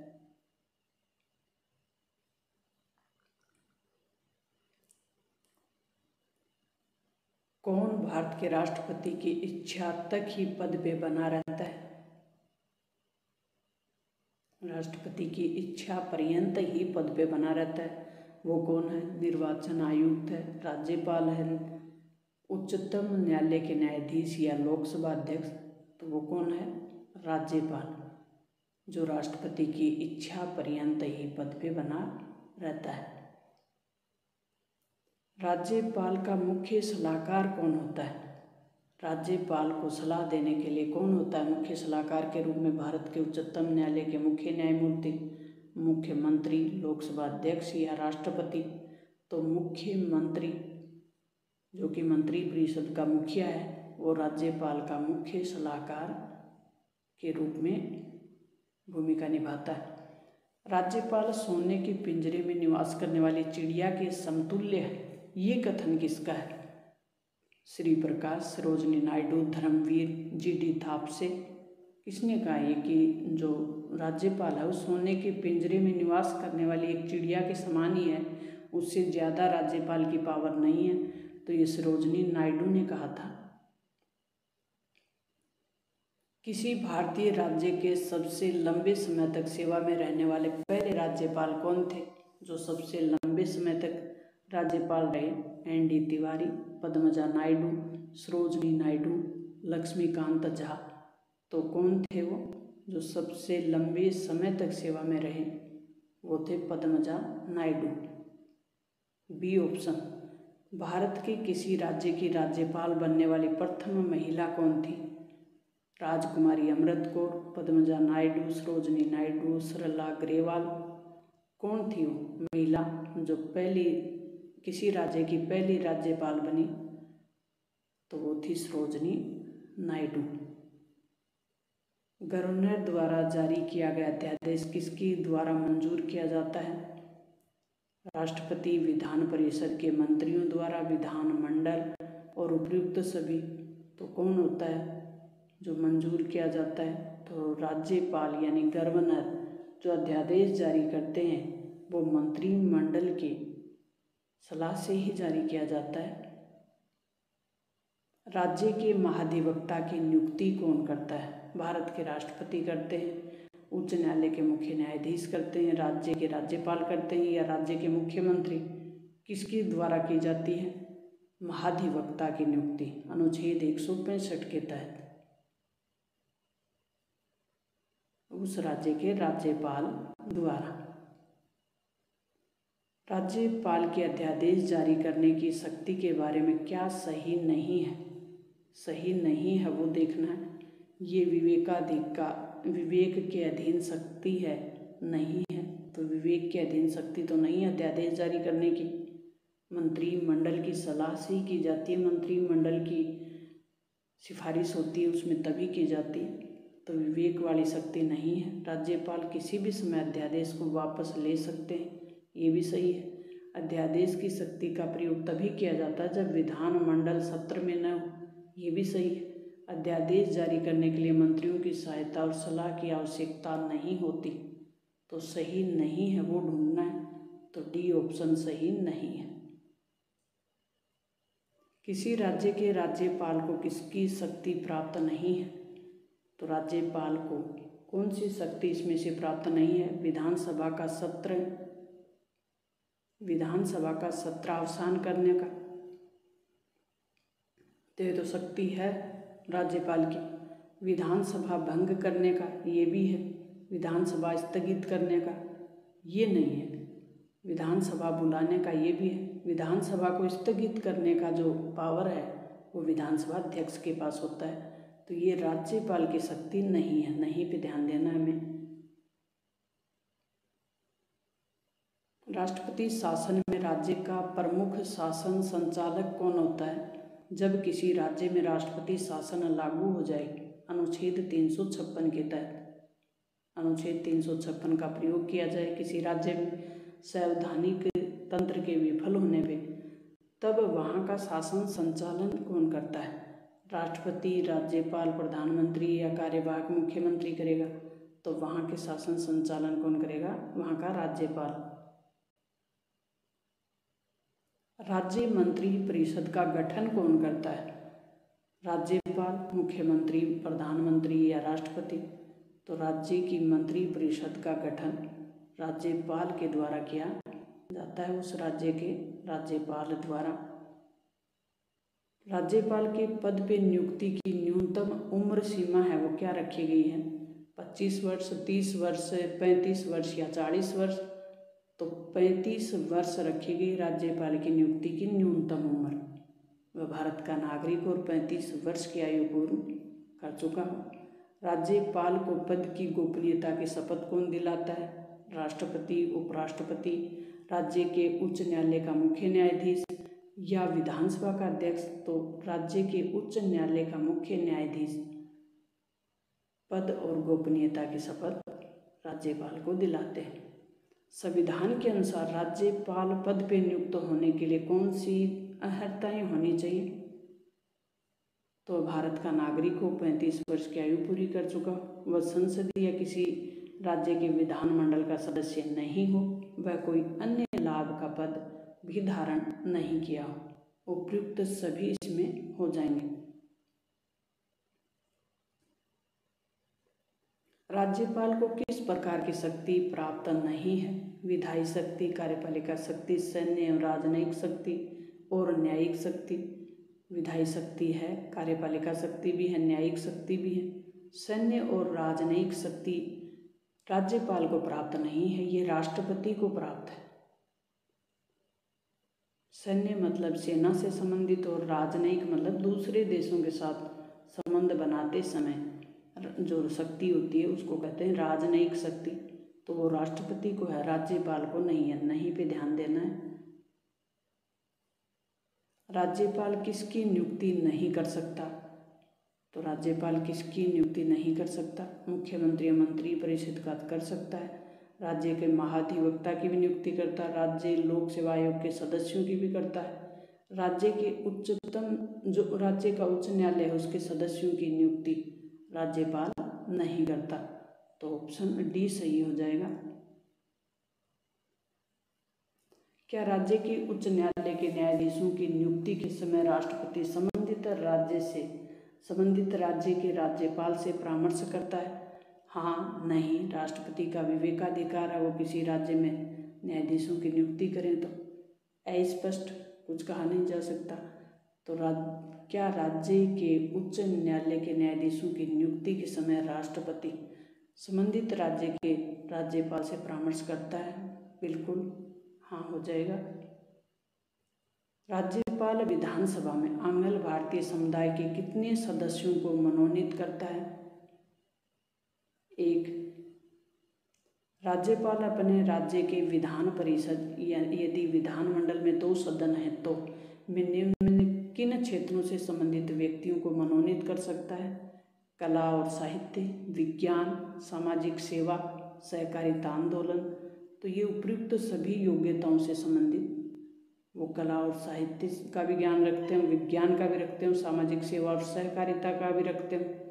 कौन भारत के राष्ट्रपति की इच्छा तक ही पद पे बना रहता है? राष्ट्रपति की इच्छा पर्यंत ही पद पे बना रहता है। वो कौन है? निर्वाचन आयुक्त है, राज्यपाल है, उच्चतम न्यायालय के न्यायाधीश या लोकसभा अध्यक्ष। तो वो कौन है? राज्यपाल, जो राष्ट्रपति की इच्छा पर्यंत ही पद पे बना रहता है। राज्यपाल का मुख्य सलाहकार कौन होता है? राज्यपाल को सलाह देने के लिए कौन होता है मुख्य सलाहकार के रूप में? भारत के उच्चतम न्यायालय के मुख्य न्यायमूर्ति, मुख्यमंत्री, लोकसभा अध्यक्ष या राष्ट्रपति? तो मुख्यमंत्री, जो कि मंत्रिपरिषद का मुखिया है, वो राज्यपाल का मुख्य सलाहकार के रूप में भूमिका निभाता है। राज्यपाल सोने के पिंजरे में निवास करने वाली चिड़िया के समतुल्य है, ये कथन किसका है? श्री प्रकाश, सरोजनी नायडू, धर्मवीर, जी.डी. थापसे। किसने कहा ये कि जो राज्यपाल है वो सोने के पिंजरे में निवास करने वाली एक चिड़िया के समान ही है, उससे ज़्यादा राज्यपाल की पावर नहीं है? तो ये सरोजनी नायडू ने कहा था। किसी भारतीय राज्य के सबसे लंबे समय तक सेवा में रहने वाले पहले राज्यपाल कौन थे? जो सबसे लंबे समय तक राज्यपाल रहे? एन.डी. तिवारी, पद्मजा नायडू, सरोजनी नायडू, लक्ष्मीकांत झा। तो कौन थे वो जो सबसे लंबे समय तक सेवा में रहे? वो थे पद्मजा नायडू। B option. भारत के किसी राज्य की राज्यपाल बनने वाली प्रथम महिला कौन थी? राजकुमारी अमृत कौर, पद्मजा नायडू, सरोजनी नायडू, सरला ग्रेवाल। कौन थी वो महिला जो किसी राज्य की पहली राज्यपाल बनी? तो वो थी सरोजनी नायडू। गवर्नर द्वारा जारी किया गया अध्यादेश किसके द्वारा मंजूर किया जाता है? राष्ट्रपति, विधान परिषद के मंत्रियों द्वारा, विधानमंडल और उपयुक्त सभी। तो कौन होता है जो मंजूर किया जाता है? तो राज्यपाल यानी गवर्नर जो अध्यादेश जारी करते हैं वो मंत्रिमंडल की सलाह से ही जारी किया जाता है। राज्य के महाधिवक्ता की नियुक्ति कौन करता है? भारत के राष्ट्रपति करते हैं, उच्च न्यायालय के मुख्य न्यायाधीश करते हैं, राज्य के राज्यपाल करते हैं या राज्य के मुख्यमंत्री? किसके द्वारा की जाती है? महाधिवक्ता की नियुक्ति अनुच्छेद 165 के तहत उस राज्य के राज्यपाल द्वारा। राज्यपाल के अध्यादेश जारी करने की शक्ति के बारे में क्या सही नहीं है? सही नहीं है वो देखना है। ये विवेक के अधीन शक्ति है, नहीं है? तो विवेक के अधीन शक्ति तो नहीं है अध्यादेश जारी करने की। मंत्रिमंडल की सलाह से ही की जाती है, मंत्रिमंडल की सिफारिश होती है उसमें तभी की जाती है। तो विवेक वाली शक्ति नहीं है। राज्यपाल किसी भी समय अध्यादेश को वापस ले सकते हैं, ये भी सही है। अध्यादेश की शक्ति का प्रयोग तभी किया जाता है जब विधानमंडल सत्र में न हो, ये भी सही है। अध्यादेश जारी करने के लिए मंत्रियों की सहायता और सलाह की आवश्यकता नहीं होती। तो सही नहीं है वो ढूंढना है। तो डी ऑप्शन सही नहीं है। किसी राज्य के राज्यपाल को किसकी शक्ति प्राप्त नहीं है? तो राज्यपाल को कौन सी शक्ति इसमें से प्राप्त नहीं है? विधानसभा का सत्र अवसान करने का तो शक्ति है राज्यपाल की। विधानसभा भंग करने का ये भी है। विधानसभा स्थगित करने का ये नहीं है। विधानसभा बुलाने का ये भी है। विधानसभा को स्थगित करने का जो पावर है वो विधानसभा अध्यक्ष के पास होता है। तो ये राज्यपाल की शक्ति नहीं है, नहीं पे ध्यान देना है हमें। राष्ट्रपति शासन में राज्य का प्रमुख शासन संचालक कौन होता है? जब किसी राज्य में राष्ट्रपति शासन लागू हो जाए अनुच्छेद 356 के तहत, अनुच्छेद 356 का प्रयोग किया जाए किसी राज्य में संवैधानिक तंत्र के विफल होने पे, तब वहाँ का शासन संचालन कौन करता है? राष्ट्रपति, राज्यपाल, प्रधानमंत्री या कार्यवाहक मुख्यमंत्री करेगा? तो वहाँ के शासन संचालन कौन करेगा? वहाँ का राज्यपाल। राज्य मंत्री परिषद का गठन कौन करता है? राज्यपाल, मुख्यमंत्री, प्रधानमंत्री या राष्ट्रपति? तो राज्य की मंत्री परिषद का गठन राज्यपाल के द्वारा किया जाता है, उस राज्य के राज्यपाल द्वारा। राज्यपाल के पद पे नियुक्ति की न्यूनतम उम्र सीमा है वो क्या रखी गई है? 25 वर्ष, 30 वर्ष, 35 वर्ष या 40 वर्ष? तो 35 वर्ष रखी गई राज्यपाल की नियुक्ति की न्यूनतम उम्र। वह भारत का नागरिक और 35 वर्ष की आयु पूर्ण कर चुका हो। राज्यपाल को पद की गोपनीयता की शपथ कौन दिलाता है? राष्ट्रपति, उपराष्ट्रपति, राज्य के उच्च न्यायालय का मुख्य न्यायाधीश या विधानसभा का अध्यक्ष? तो राज्य के उच्च न्यायालय का मुख्य न्यायाधीश पद और गोपनीयता की शपथ राज्यपाल को दिलाते हैं। संविधान के अनुसार राज्यपाल पद पे नियुक्त होने के लिए कौन सी अर्हताएं होनी चाहिए? तो भारत का नागरिक हो, 35 वर्ष की आयु पूरी कर चुका हो, वह संसद या किसी राज्य के विधानमंडल का सदस्य नहीं हो, वह कोई अन्य लाभ का पद भी धारण नहीं किया हो। उपयुक्त सभी इसमें हो जाएंगे। राज्यपाल को किस प्रकार की शक्ति प्राप्त नहीं है? विधायी शक्ति, कार्यपालिका शक्ति, सैन्य एवं राजनयिक शक्ति और न्यायिक शक्ति। विधायी शक्ति है, कार्यपालिका शक्ति भी है, न्यायिक शक्ति भी है। सैन्य और राजनयिक शक्ति राज्यपाल को प्राप्त नहीं है, ये राष्ट्रपति को प्राप्त है। सैन्य मतलब सेना से संबंधित और राजनयिक मतलब दूसरे देशों के साथ संबंध बनाते समय जो शक्ति होती है उसको कहते हैं राजनयिक शक्ति। तो वो राष्ट्रपति को है, राज्यपाल को नहीं है। नहीं पे ध्यान देना है। राज्यपाल किसकी नियुक्ति नहीं कर सकता? तो राज्यपाल किसकी नियुक्ति नहीं कर सकता? मुख्यमंत्री, मंत्री परिषद का कर सकता है, राज्य के महाधिवक्ता की भी नियुक्ति करता है, राज्य लोक सेवा आयोग के सदस्यों की भी करता है, राज्य के उच्चतम जो राज्य का उच्च न्यायालय है उसके सदस्यों की नियुक्ति राज्यपाल नहीं करता। तो ऑप्शन डी सही हो जाएगा। क्या राज्य के उच्च न्यायालय के न्यायाधीशों की नियुक्ति के समय राष्ट्रपति संबंधित राज्य के राज्यपाल से परामर्श करता है? हाँ, नहीं। राष्ट्रपति का विवेकाधिकार है, वो किसी राज्य में न्यायाधीशों की नियुक्ति करें तो अस्पष्ट कुछ कहा नहीं जा सकता। तो क्या राज्य के उच्च न्यायालय के न्यायाधीशों की नियुक्ति के समय राष्ट्रपति संबंधित राज्य के राज्यपाल से परामर्श करता है? बिल्कुल हाँ हो जाएगा। राज्यपाल विधानसभा में आंग्ल भारतीय समुदाय के कितने सदस्यों को मनोनीत करता है? 1। राज्यपाल अपने राज्य के विधान परिषद या यदि विधानमंडल में 2 सदन हैं तो निम्न किन क्षेत्रों से संबंधित व्यक्तियों को मनोनीत कर सकता है? कला और साहित्य, विज्ञान, सामाजिक सेवा, सहकारिता आंदोलन। तो ये उपयुक्त सभी योग्यताओं से संबंधित वो कला और साहित्य का भी ज्ञान रखते हैं, विज्ञान का भी रखते हैं, सामाजिक सेवा और सहकारिता का भी रखते हैं।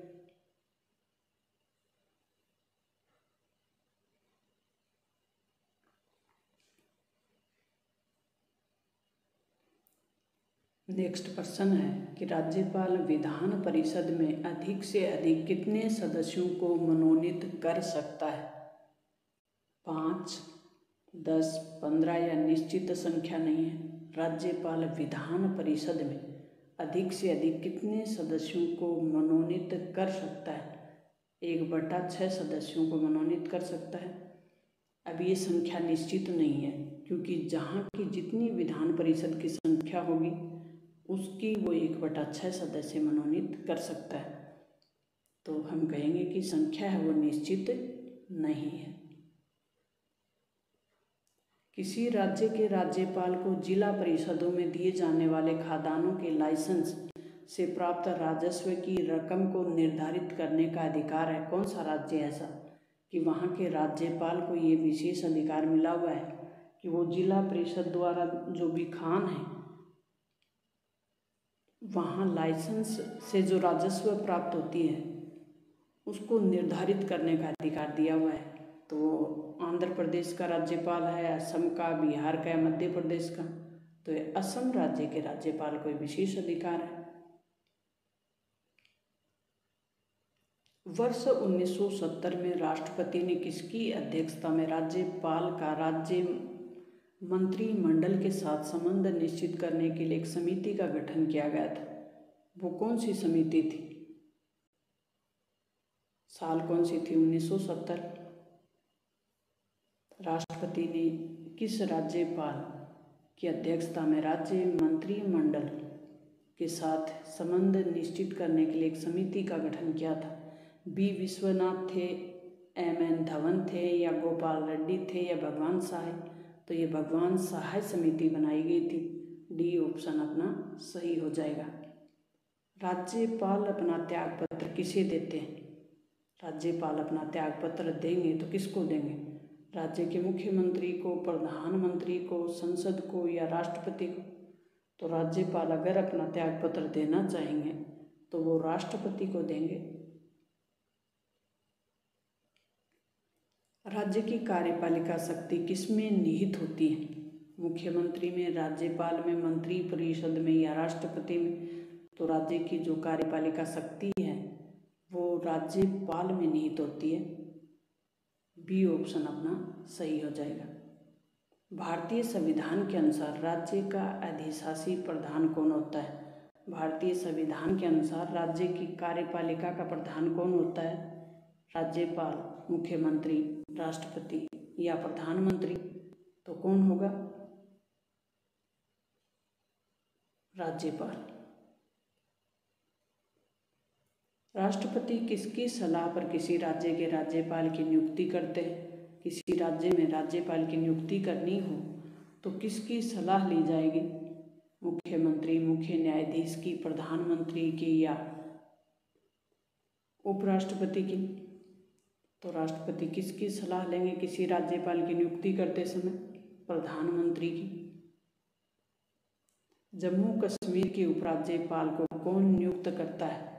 नेक्स्ट प्रश्न है कि राज्यपाल विधान परिषद में अधिक से अधिक कितने सदस्यों को मनोनीत कर सकता है? 5, 10, 15 या निश्चित संख्या नहीं है। राज्यपाल विधान परिषद में अधिक से अधिक कितने सदस्यों को मनोनीत कर सकता है? 1/6 सदस्यों को मनोनीत कर सकता है। अब ये संख्या निश्चित नहीं है क्योंकि जहाँ की जितनी विधान परिषद की संख्या होगी उसकी वो 1/6 सदस्य मनोनीत कर सकता है। तो हम कहेंगे कि संख्या है वो निश्चित नहीं है। किसी राज्य के राज्यपाल को जिला परिषदों में दिए जाने वाले खादानों के लाइसेंस से प्राप्त राजस्व की रकम को निर्धारित करने का अधिकार है। कौन सा राज्य है ऐसा कि वहाँ के राज्यपाल को ये विशेष अधिकार मिला हुआ है कि वो जिला परिषद द्वारा जो भी खान है वहाँ लाइसेंस से जो राजस्व प्राप्त होती है उसको निर्धारित करने का अधिकार दिया हुआ है। तो आंध्र प्रदेश का राज्यपाल है, असम का, बिहार का या मध्य प्रदेश का? तो ये असम राज्य के राज्यपाल को विशेष अधिकार है। वर्ष 1970 में राष्ट्रपति ने किसकी अध्यक्षता में राज्यपाल का राज्य मंत्रिमंडल के साथ संबंध निश्चित करने के लिए एक समिति का गठन किया गया था? वो कौन सी समिति थी? साल कौन सी थी? 1970। राष्ट्रपति ने किस राज्यपाल की अध्यक्षता में राज्य मंत्रिमंडल के साथ संबंध निश्चित करने के लिए एक समिति का गठन किया था? बी विश्वनाथ थे, एम.एन. धवन थे, या गोपाल रेड्डी थे, या भगवान सहाय? तो ये भगवान सहाय समिति बनाई गई थी। डी ऑप्शन अपना सही हो जाएगा। राज्यपाल अपना त्याग पत्र किसे देते हैं? राज्यपाल अपना त्याग पत्र देंगे तो किसको देंगे? राज्य के मुख्यमंत्री को, प्रधानमंत्री को, संसद को, या राष्ट्रपति को? तो राज्यपाल अगर अपना त्याग पत्र देना चाहेंगे तो वो राष्ट्रपति को देंगे। राज्य की कार्यपालिका शक्ति किसमें निहित होती है? मुख्यमंत्री में, राज्यपाल में, मंत्री परिषद में, या राष्ट्रपति में? तो राज्य की जो कार्यपालिका शक्ति है वो राज्यपाल में निहित होती है। बी ऑप्शन अपना सही हो जाएगा। भारतीय संविधान के अनुसार राज्य का अधिशासी प्रधान कौन होता है? भारतीय संविधान के अनुसार राज्य की कार्यपालिका का प्रधान कौन होता है? राज्यपाल, मुख्यमंत्री, राष्ट्रपति या प्रधानमंत्री? तो कौन होगा? राज्यपाल। राष्ट्रपति किसकी सलाह पर किसी राज्य के राज्यपाल की नियुक्ति करते हैं? किसी राज्य में राज्यपाल की नियुक्ति करनी हो तो किसकी सलाह ली जाएगी? मुख्यमंत्री, मुख्य न्यायाधीश की, प्रधानमंत्री की, या उपराष्ट्रपति की? तो राष्ट्रपति किसकी सलाह लेंगे किसी राज्यपाल की नियुक्ति करते समय? प्रधानमंत्री की। जम्मू कश्मीर के उपराज्यपाल को कौन नियुक्त करता है?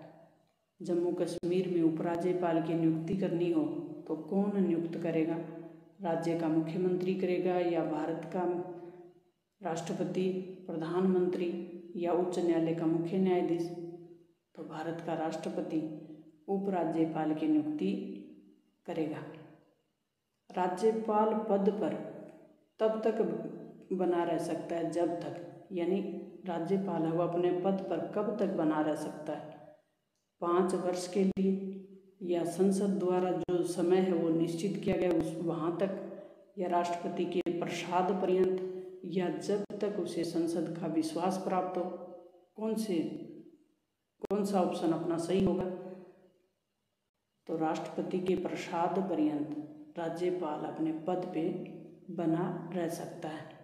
जम्मू कश्मीर में उपराज्यपाल की नियुक्ति करनी हो तो कौन नियुक्त करेगा? राज्य का मुख्यमंत्री करेगा, या भारत का राष्ट्रपति, प्रधानमंत्री, या उच्च न्यायालय का मुख्य न्यायाधीश? तो भारत का राष्ट्रपति उपराज्यपाल की नियुक्ति करेगा। राज्यपाल पद पर तब तक बना रह सकता है जब तक, यानी राज्यपाल है वो अपने पद पर कब तक बना रह सकता है? 5 वर्ष के लिए, या संसद द्वारा जो समय है वो निश्चित किया गया उस वहाँ तक, या राष्ट्रपति के प्रसाद पर्यंत, या जब तक उसे संसद का विश्वास प्राप्त हो? कौन सा ऑप्शन अपना सही होगा? तो राष्ट्रपति के प्रसाद पर्यंत राज्यपाल अपने पद पे बना रह सकता है।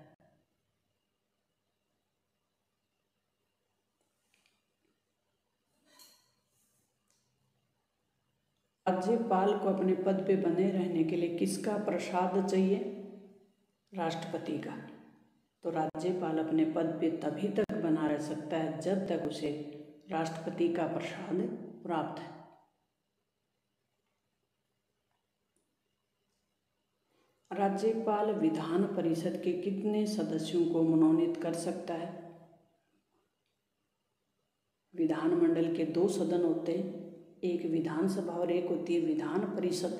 राज्यपाल को अपने पद पे बने रहने के लिए किसका प्रसाद चाहिए? राष्ट्रपति का। तो राज्यपाल अपने पद पे तभी तक बना रह सकता है जब तक उसे राष्ट्रपति का प्रसाद प्राप्त है। राज्यपाल विधान परिषद के कितने सदस्यों को मनोनीत कर सकता है? विधानमंडल के 2 सदन होते हैं, एक विधानसभा और एक होती है विधान परिषद।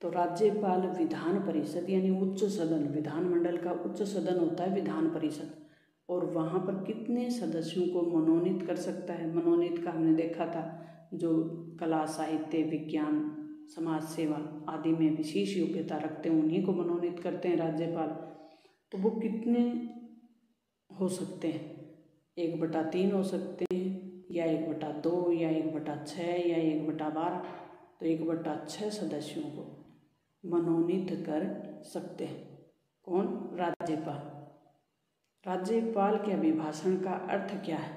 तो राज्यपाल विधान परिषद यानी उच्च सदन, विधानमंडल का उच्च सदन होता है विधान परिषद, और वहाँ पर कितने सदस्यों को मनोनीत कर सकता है? मनोनीत का हमने देखा था, जो कला, साहित्य, विज्ञान, समाज सेवा आदि में विशेष योग्यता रखते हैं उन्हीं को मनोनीत करते हैं राज्यपाल। तो वो कितने हो सकते हैं? 1/3 हो सकते हैं, या 1/2, या 1/6, या 1/12? तो 1/6 सदस्यों को मनोनीत कर सकते हैं। कौन? राज्यपाल। राज्यपाल के अभिभाषण का अर्थ क्या है?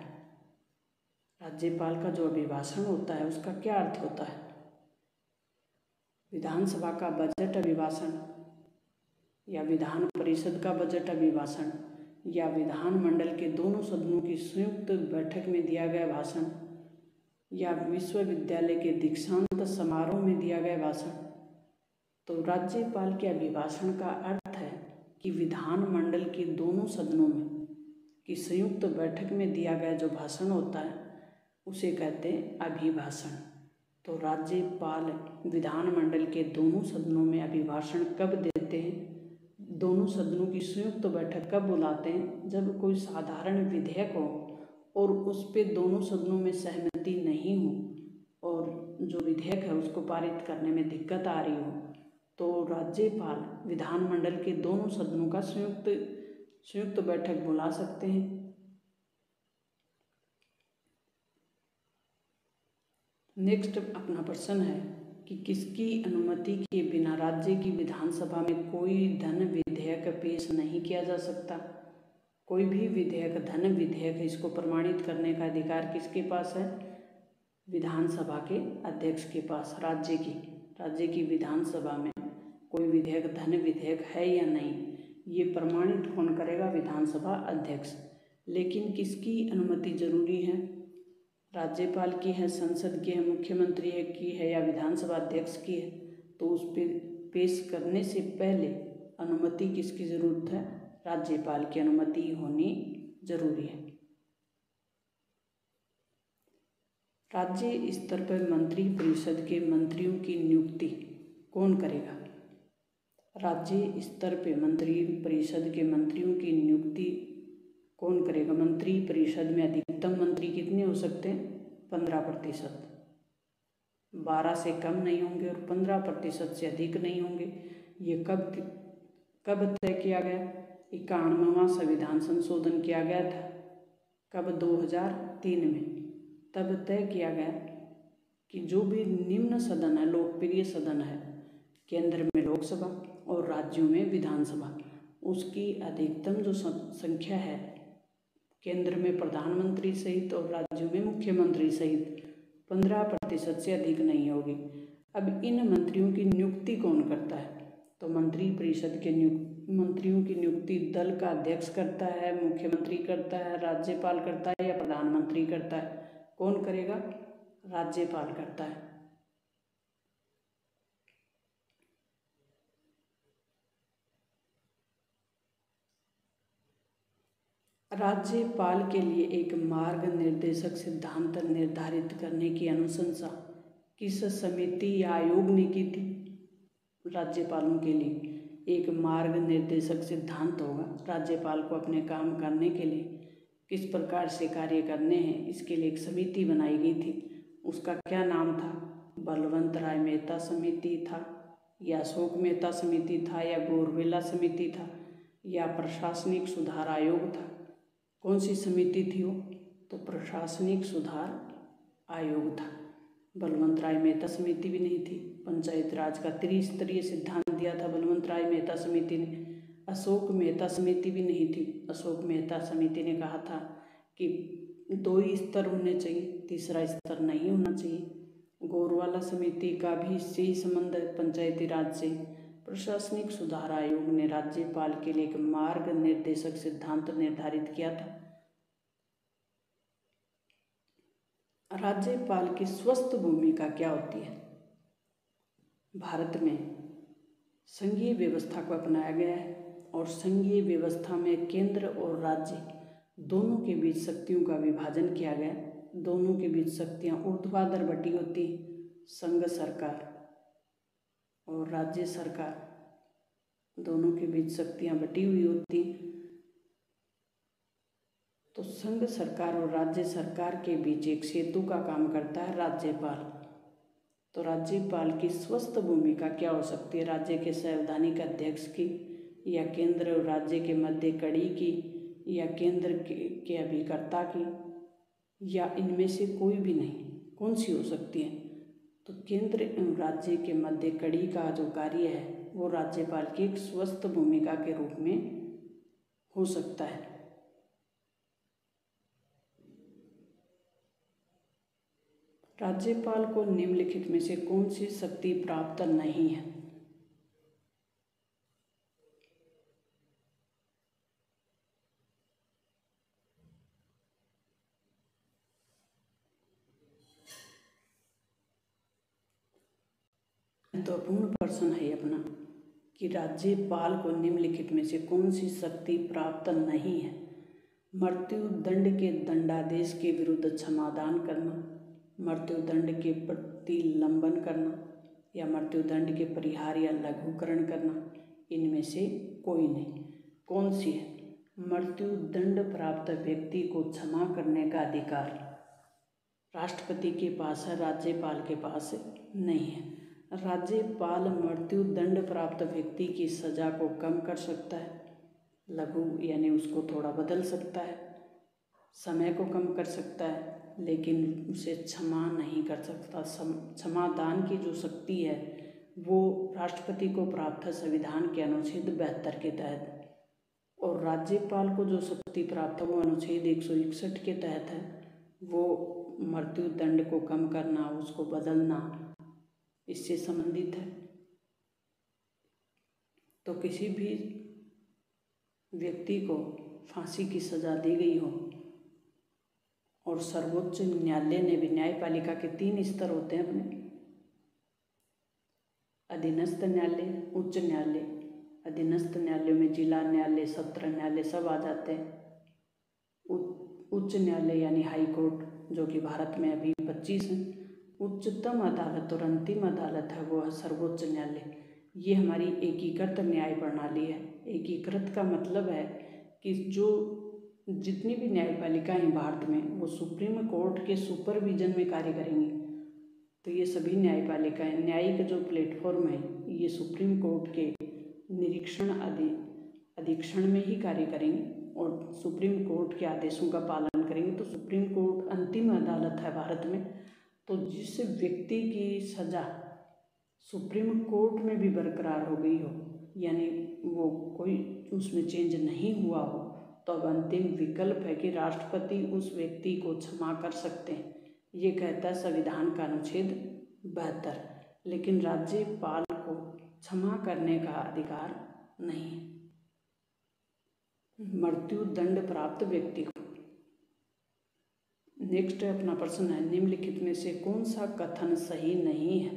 राज्यपाल का जो अभिभाषण होता है उसका क्या अर्थ होता है? विधानसभा का बजट अभिभाषण, या विधान परिषद का बजट अभिभाषण, या विधानमंडल के दोनों सदनों की संयुक्त बैठक में दिया गया भाषण, या विश्वविद्यालय के दीक्षांत समारोह में दिया गया भाषण? तो राज्यपाल के अभिभाषण का अर्थ है कि विधानमंडल के दोनों सदनों में कि संयुक्त बैठक में दिया गया जो भाषण होता है उसे कहते हैं अभिभाषण। तो राज्यपाल विधानमंडल के दोनों सदनों में अभिभाषण कब देते हैं, दोनों सदनों की संयुक्त बैठक कब बुलाते हैं, जब कोई साधारण विधेयक हो और उस पर दोनों सदनों में सहमति नहीं हो और जो विधेयक है उसको पारित करने में दिक्कत आ रही हो, तो राज्यपाल विधानमंडल के दोनों सदनों का संयुक्त बैठक बुला सकते हैं। नेक्स्ट अपना प्रश्न है कि किसकी अनुमति के बिना राज्य की विधानसभा में कोई धन विधेयक पेश नहीं किया जा सकता। कोई भी विधेयक धन विधेयक इसको प्रमाणित करने का अधिकार किसके पास है, विधानसभा के अध्यक्ष के पास। राज्य की विधानसभा में कोई विधेयक धन विधेयक है या नहीं, ये प्रमाणित कौन करेगा, विधानसभा अध्यक्ष। लेकिन किसकी अनुमति जरूरी है, राज्यपाल की है, संसद की है, मुख्यमंत्री की है या विधानसभा अध्यक्ष की है। तो उस पर पेश करने से पहले अनुमति किसकी जरूरत है, राज्यपाल की अनुमति होनी जरूरी है। राज्य स्तर पर मंत्री परिषद के मंत्रियों की नियुक्ति कौन करेगा, राज्य स्तर पर मंत्री परिषद के मंत्रियों की नियुक्ति कौन करेगा। मंत्री परिषद में अधिकतम मंत्री कितने हो सकते हैं, 15%, 12 से कम नहीं होंगे और 15% से अधिक नहीं होंगे। ये कब तय किया गया, 91वां संविधान संशोधन किया गया था, कब, 2003 में। तब तय किया गया कि जो भी निम्न सदन है, लोकप्रिय सदन है, केंद्र में लोकसभा और राज्यों में विधानसभा, उसकी अधिकतम जो संख्या है, केंद्र में प्रधानमंत्री सहित और राज्यों में मुख्यमंत्री सहित 15% से अधिक नहीं होगी। अब इन मंत्रियों की नियुक्ति कौन करता है, तो मंत्री परिषद के मंत्रियों की नियुक्ति दल का अध्यक्ष करता है, मुख्यमंत्री करता है, राज्यपाल करता है या प्रधानमंत्री करता है, कौन करेगा, राज्यपाल करता है। राज्यपाल के लिए एक मार्ग निर्देशक सिद्धांत निर्धारित करने की अनुशंसा किस समिति या आयोग ने की थी। राज्यपालों के लिए एक मार्ग निर्देशक सिद्धांत होगा, राज्यपाल को अपने काम करने के लिए किस प्रकार से कार्य करने हैं, इसके लिए एक समिति बनाई गई थी। उसका क्या नाम था, बलवंत राय मेहता समिति था या अशोक मेहता समिति था या गोरवेला समिति था या प्रशासनिक सुधार आयोग था। कौन सी समिति थी वो, तो प्रशासनिक सुधार आयोग था। बलवंत राय मेहता समिति भी नहीं थी। पंचायत राज का त्रिस्तरीय सिद्धांत दिया था बलवंत राय मेहता समिति ने। अशोक मेहता समिति भी नहीं थी। अशोक मेहता समिति ने कहा था कि 2 ही स्तर होने चाहिए, तीसरा स्तर नहीं होना चाहिए। गोरवाला समिति का भी इससे ही संबंध है, पंचायती राज से। प्रशासनिक सुधार आयोग ने राज्यपाल के लिए एक मार्ग निर्देशक सिद्धांत निर्धारित किया था। राज्यपाल की स्वस्थ भूमिका क्या होती है। भारत में संघीय व्यवस्था को अपनाया गया है और संघीय व्यवस्था में केंद्र और राज्य दोनों के बीच शक्तियों का विभाजन किया गया। दोनों के बीच शक्तियाँ ऊर्ध्वाधर बटी होती, संघ सरकार और राज्य सरकार, दोनों के बीच शक्तियाँ बटी हुई होती। तो संघ सरकार और राज्य सरकार के बीच एक सेतु का काम करता है राज्यपाल। तो राज्यपाल की स्वस्थ भूमिका क्या हो सकती है, राज्य के संवैधानिक अध्यक्ष की या केंद्र और राज्य के मध्य कड़ी की या केंद्र के अभिकर्ता की या इनमें से कोई भी नहीं, कौन सी हो सकती है। तो केंद्र एवं राज्य के मध्य कड़ी का जो कार्य है वो राज्यपाल की एक स्वस्थ भूमिका के रूप में हो सकता है। राज्यपाल को निम्नलिखित में से कौन सी शक्ति प्राप्त नहीं है। महत्वपूर्ण प्रश्न है अपना कि राज्यपाल को निम्नलिखित में से कौन सी शक्ति प्राप्त नहीं है। मृत्युदंड के दंडादेश के विरुद्ध क्षमादान करना, मृत्युदंड के प्रतिलंबन करना या मृत्युदंड के परिहार या लघुकरण करना, इनमें से कोई नहीं। कौन सी है? मृत्युदंड प्राप्त व्यक्ति को क्षमा करने का अधिकार राष्ट्रपति के पास है, राज्यपाल के पास नहीं है। राज्यपाल मृत्युदंड प्राप्त व्यक्ति की सजा को कम कर सकता है, लघु यानी उसको थोड़ा बदल सकता है, समय को कम कर सकता है, लेकिन उसे क्षमा नहीं कर सकता। क्षमादान की जो शक्ति है वो राष्ट्रपति को प्राप्त है संविधान के अनुच्छेद 72 के तहत, और राज्यपाल को जो शक्ति प्राप्त है वो अनुच्छेद 161 के तहत है। वो मृत्युदंड को कम करना, उसको बदलना, इससे संबंधित है। तो किसी भी व्यक्ति को फांसी की सजा दी गई हो और सर्वोच्च न्यायालय ने भी, न्यायपालिका के 3 स्तर होते हैं अपने, अधीनस्थ न्यायालय, उच्च न्यायालय। अधीनस्थ न्यायालयों में जिला न्यायालय, सत्र न्यायालय सब आ जाते हैं। उच्च न्यायालय यानी हाई कोर्ट, जो कि भारत में अभी 25 हैं। उच्चतम अदालत और अंतिम अदालत है वो है सर्वोच्च न्यायालय। ये हमारी एकीकृत न्याय प्रणाली है। एकीकृत का मतलब है कि जो जितनी भी न्यायपालिकाएं भारत में, वो सुप्रीम कोर्ट के सुपरविजन में कार्य करेंगी। तो ये सभी न्यायपालिकाएं, न्यायिक जो प्लेटफॉर्म है, ये सुप्रीम कोर्ट के निरीक्षण अधीक्षण में ही कार्य करेंगे और सुप्रीम कोर्ट के आदेशों का पालन करेंगे। तो सुप्रीम कोर्ट अंतिम अदालत है भारत में। तो जिस व्यक्ति की सजा सुप्रीम कोर्ट में भी बरकरार हो गई हो, यानी वो कोई उसमें चेंज नहीं हुआ हो, तो अब अंतिम विकल्प है कि राष्ट्रपति उस व्यक्ति को क्षमा कर सकते हैं। ये कहता है संविधान का अनुच्छेद 72। लेकिन राज्यपाल को क्षमा करने का अधिकार नहीं है मृत्युदंड प्राप्त व्यक्ति को। नेक्स्ट अपना प्रश्न है, निम्नलिखित में से कौन सा कथन सही नहीं है?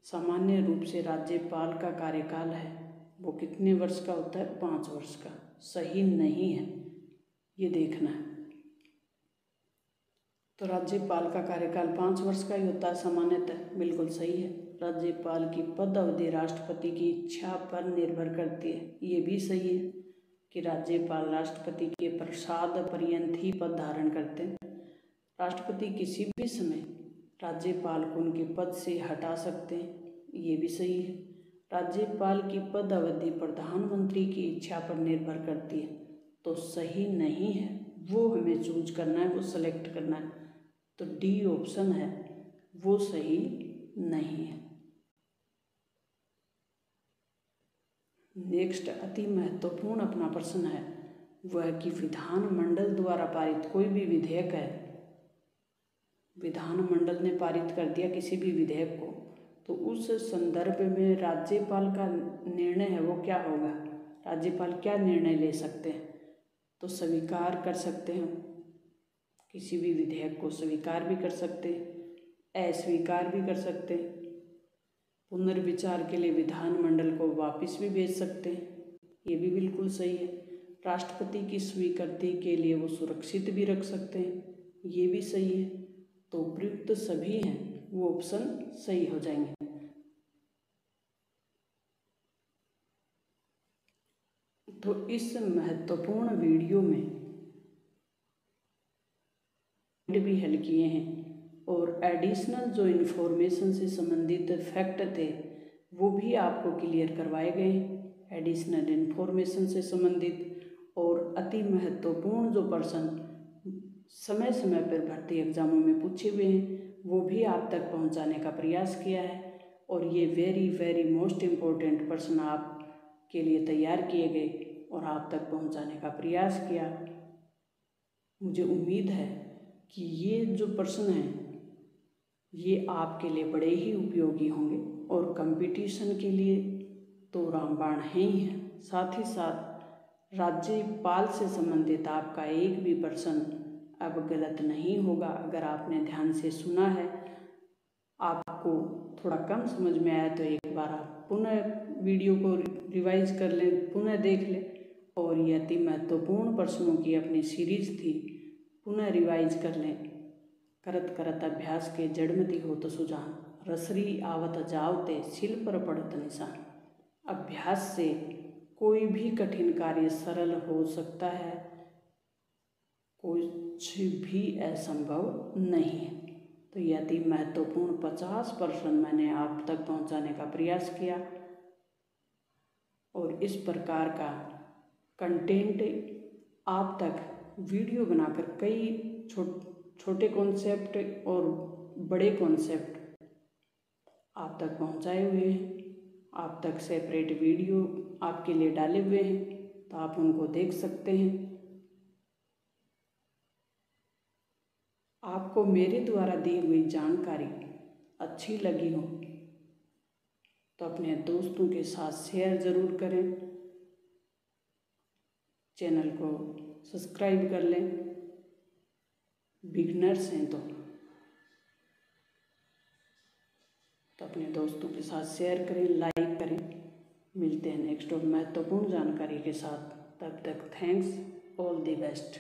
सामान्य रूप से राज्यपाल का कार्यकाल है वो कितने वर्ष का होता है? 5 वर्ष का। सही नहीं है, ये देखना है। तो राज्यपाल का कार्यकाल 5 वर्ष का ही होता है सामान्यतः, बिल्कुल सही है। राज्यपाल की पद अवधि राष्ट्रपति की इच्छा पर निर्भर करती है, ये भी सही है कि राज्यपाल राष्ट्रपति के प्रसाद पर्यंत ही पद धारण करते हैं। राष्ट्रपति किसी भी समय राज्यपाल को उनके पद से हटा सकते हैं, ये भी सही है। राज्यपाल की पद अवधि प्रधानमंत्री की इच्छा पर निर्भर करती है, तो सही नहीं है, वो हमें चूज करना है, वो सेलेक्ट करना है। तो डी ऑप्शन है वो सही नहीं है। नेक्स्ट अति महत्वपूर्ण अपना प्रश्न है वह है कि विधानमंडल द्वारा पारित कोई भी विधेयक है, विधानमंडल ने पारित कर दिया किसी भी विधेयक को, तो उस संदर्भ में राज्यपाल का निर्णय है वो क्या होगा? राज्यपाल क्या निर्णय ले सकते हैं? तो स्वीकार कर सकते हैं, किसी भी विधेयक को स्वीकार भी कर सकते हैं, अस्वीकार भी कर सकते हैं, पुनर्विचार के लिए विधानमंडल को वापस भी भेज सकते हैं, ये भी बिल्कुल सही है। राष्ट्रपति की स्वीकृति के लिए वो सुरक्षित भी रख सकते हैं, ये भी सही है। तो उपयुक्त सभी हैं, वो ऑप्शन सही हो जाएंगे। तो इस महत्वपूर्ण वीडियो में भी हल किए हैं और एडिशनल जो इन्फॉर्मेशन से संबंधित फैक्ट थे वो भी आपको क्लियर करवाए गए हैं, एडिशनल इन्फॉर्मेशन से संबंधित। और अति महत्वपूर्ण जो प्रश्न समय समय पर भर्ती एग्जामों में पूछे हुए हैं वो भी आप तक पहुंचाने का प्रयास किया है, और ये वेरी मोस्ट इम्पोर्टेंट प्रश्न आपके लिए तैयार किए गए और आप तक पहुंचाने का प्रयास किया। मुझे उम्मीद है कि ये जो प्रश्न हैं ये आपके लिए बड़े ही उपयोगी होंगे, और कंपटीशन के लिए तो रामबाण है ही है, साथ ही साथ राज्यपाल से संबंधित आपका एक भी प्रश्न अब गलत नहीं होगा। अगर आपने ध्यान से सुना है, आपको थोड़ा कम समझ में आया तो एक बार आप पुनः वीडियो को रिवाइज कर लें, पुनः देख लें और ये अति महत्वपूर्ण प्रश्नों की अपनी सीरीज थी, पुनः रिवाइज कर लें। करत करत अभ्यास के जड़मति होत सुजान, रसरी आवत जावते सिल पर पड़त निशान। अभ्यास से कोई भी कठिन कार्य सरल हो सकता है, कुछ भी असंभव नहीं है। तो यह अति महत्वपूर्ण 50% मैंने आप तक पहुंचाने का प्रयास किया और इस प्रकार का कंटेंट आप तक वीडियो बनाकर कई छोटे कॉन्सेप्ट और बड़े कॉन्सेप्ट आप तक पहुंचाए हुए हैं। आप तक सेपरेट वीडियो आपके लिए डाले हुए हैं, तो आप उनको देख सकते हैं। आपको मेरे द्वारा दी हुई जानकारी अच्छी लगी हो तो अपने दोस्तों के साथ शेयर ज़रूर करें, चैनल को सब्सक्राइब कर लें। बिगनर्स हैं तो अपने दोस्तों के साथ शेयर करें, लाइक करें। मिलते हैं नेक्स्ट और महत्वपूर्ण जानकारी के साथ। तब तक थैंक्स, ऑल द बेस्ट।